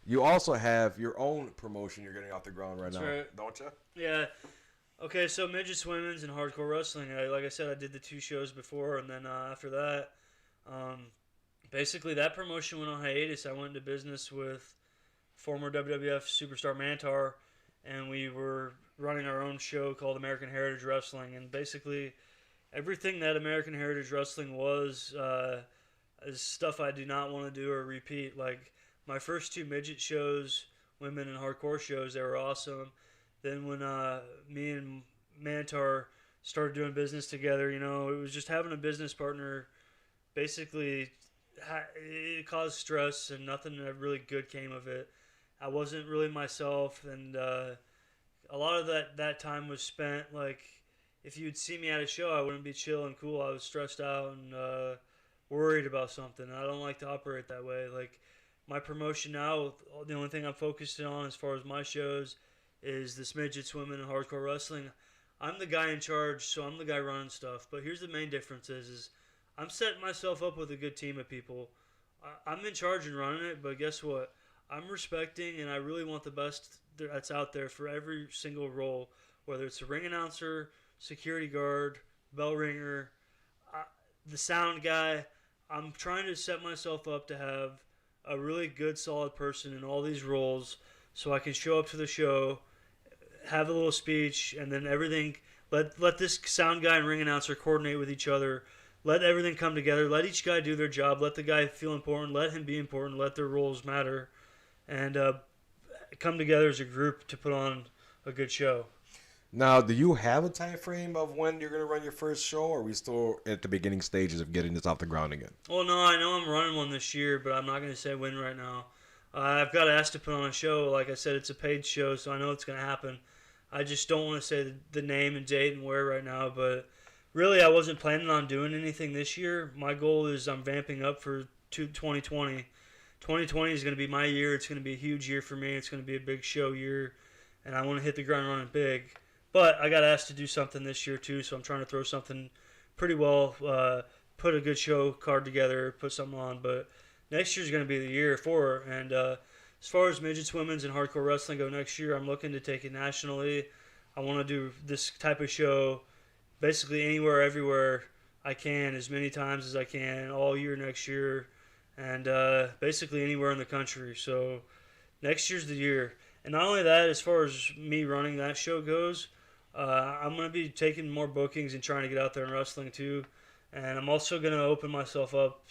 you also have your own promotion you're getting off the ground right now, right. Don't you? Yeah. Okay, so Midgets Women's and Hardcore Wrestling. Like I said, I did the 2 shows before, and then after that, basically that promotion went on hiatus. I went into business with former WWF superstar Mantar, and we were running our own show called American Heritage Wrestling. And basically, everything that American Heritage Wrestling was is stuff I do not want to do or repeat. Like my first 2 midget shows, women and hardcore shows, they were awesome. Then when me and Mantar started doing business together, it was just having a business partner. Basically, it caused stress, and nothing really good came of it. I wasn't really myself, and a lot of that time was spent, like, if you'd see me at a show, I wouldn't be chill and cool. I was stressed out and worried about something. I don't like to operate that way. Like, my promotion now, the only thing I'm focused on as far as my shows is this Midgets, Women, and Hardcore Wrestling. I'm the guy in charge, so I'm the guy running stuff. But here's the main difference is I'm setting myself up with a good team of people. I'm in charge and running it, but guess what? I'm respecting, and I really want the best that's out there for every single role, whether it's a ring announcer, security guard, bell ringer, the sound guy. I'm trying to set myself up to have a really good, solid person in all these roles so I can show up to the show, have a little speech, and then everything. Let this sound guy and ring announcer coordinate with each other. Let everything come together. Let each guy do their job. Let the guy feel important. Let him be important. Let their roles matter. And come together as a group to put on a good show. Now, do you have a time frame of when you're going to run your first show, or are we still at the beginning stages of getting this off the ground again? Well, no, I know I'm running one this year, but I'm not going to say when right now. I've got asked to put on a show. Like I said, it's a paid show, so I know it's going to happen. I just don't want to say the name and date and where right now, but really I wasn't planning on doing anything this year. My goal is I'm vamping up for 2020. 2020 is going to be my year. It's going to be a huge year for me. It's going to be a big show year, and I want to hit the ground running big. But I got asked to do something this year too, so I'm trying to throw something pretty well, put a good show card together, put something on. But next year's going to be the year for it. And as far as midgets, women's, and hardcore wrestling go next year, I'm looking to take it nationally. I want to do this type of show basically anywhere, everywhere I can, as many times as I can, all year next year, and basically anywhere in the country. So next year's the year. And not only that, as far as me running that show goes, I'm going to be taking more bookings and trying to get out there and wrestling too. And I'm also going to open myself up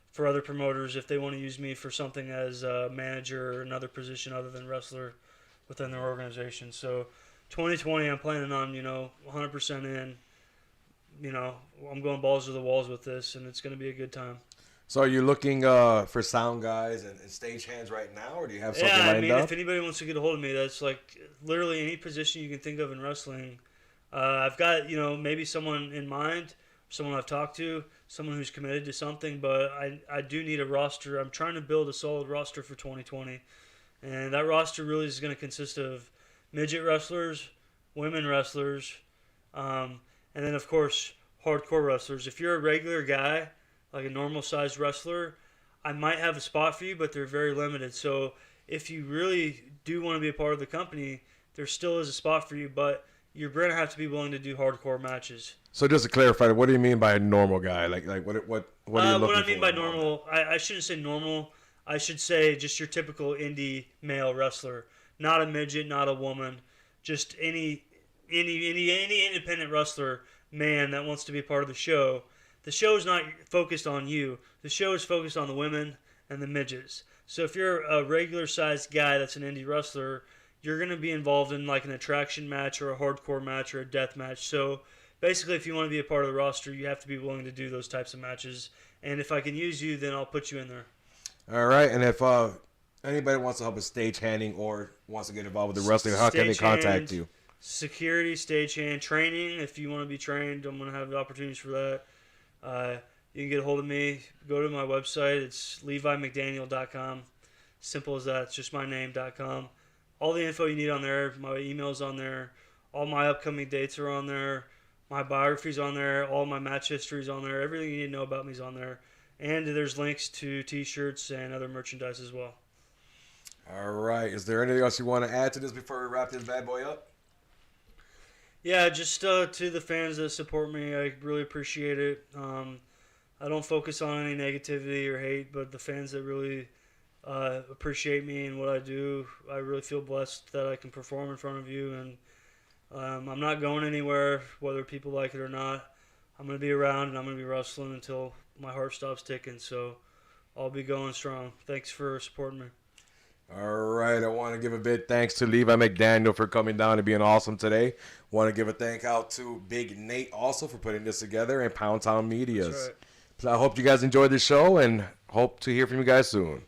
for other promoters if they want to use me for something as a manager or another position other than wrestler within their organization. So 2020, I'm planning on, 100% in. I'm going balls to the walls with this, and it's going to be a good time. So are you looking for sound guys and stage hands right now, or do you have something lined up? If anybody wants to get a hold of me, that's like literally any position you can think of in wrestling. I've got, maybe someone in mind, someone I've talked to, someone who's committed to something, but I do need a roster. I'm trying to build a solid roster for 2020, and that roster really is going to consist of midget wrestlers, women wrestlers, and then, of course, hardcore wrestlers. If you're a regular guy, like a normal-sized wrestler, I might have a spot for you, but they're very limited. So if you really do want to be a part of the company, there still is a spot for you, but you're going to have to be willing to do hardcore matches. So just to clarify, what do you mean by a normal guy? Like what are you looking for? What I mean by normal, I shouldn't say normal. I should say just your typical indie male wrestler, not a midget, not a woman, just any independent wrestler man that wants to be a part of the show. The show is not focused on you. The show is focused on the women and the midgets. So if you're a regular-sized guy that's an indie wrestler, you're going to be involved in like an attraction match or a hardcore match or a death match. So basically, if you want to be a part of the roster, you have to be willing to do those types of matches. And if I can use you, then I'll put you in there. All right. And if anybody wants to help with stage handing or wants to get involved with the wrestling, how can they contact you? Security, stagehand, training. If you want to be trained, I'm going to have the opportunities for that. You can get a hold of me. Go to my website. It's levibmcdaniel.com. Simple as that. It's just my name.com. All the info you need on there. My email's on there. All my upcoming dates are on there. My biography's on there. All my match history's on there. Everything you need to know about me's on there. And there's links to T-shirts and other merchandise as well. All right. Is there anything else you want to add to this before we wrap this bad boy up? Yeah, just to the fans that support me, I really appreciate it. I don't focus on any negativity or hate, but the fans that really appreciate me and what I do, I really feel blessed that I can perform in front of you. And I'm not going anywhere, whether people like it or not. I'm going to be around, and I'm going to be wrestling until my heart stops ticking. So I'll be going strong. Thanks for supporting me. All right, I want to give a big thanks to Levi McDaniel for coming down and being awesome today. Want to give a thank out to Big Nate also for putting this together and Pound Town Medias. That's right. So I hope you guys enjoyed the show and hope to hear from you guys soon.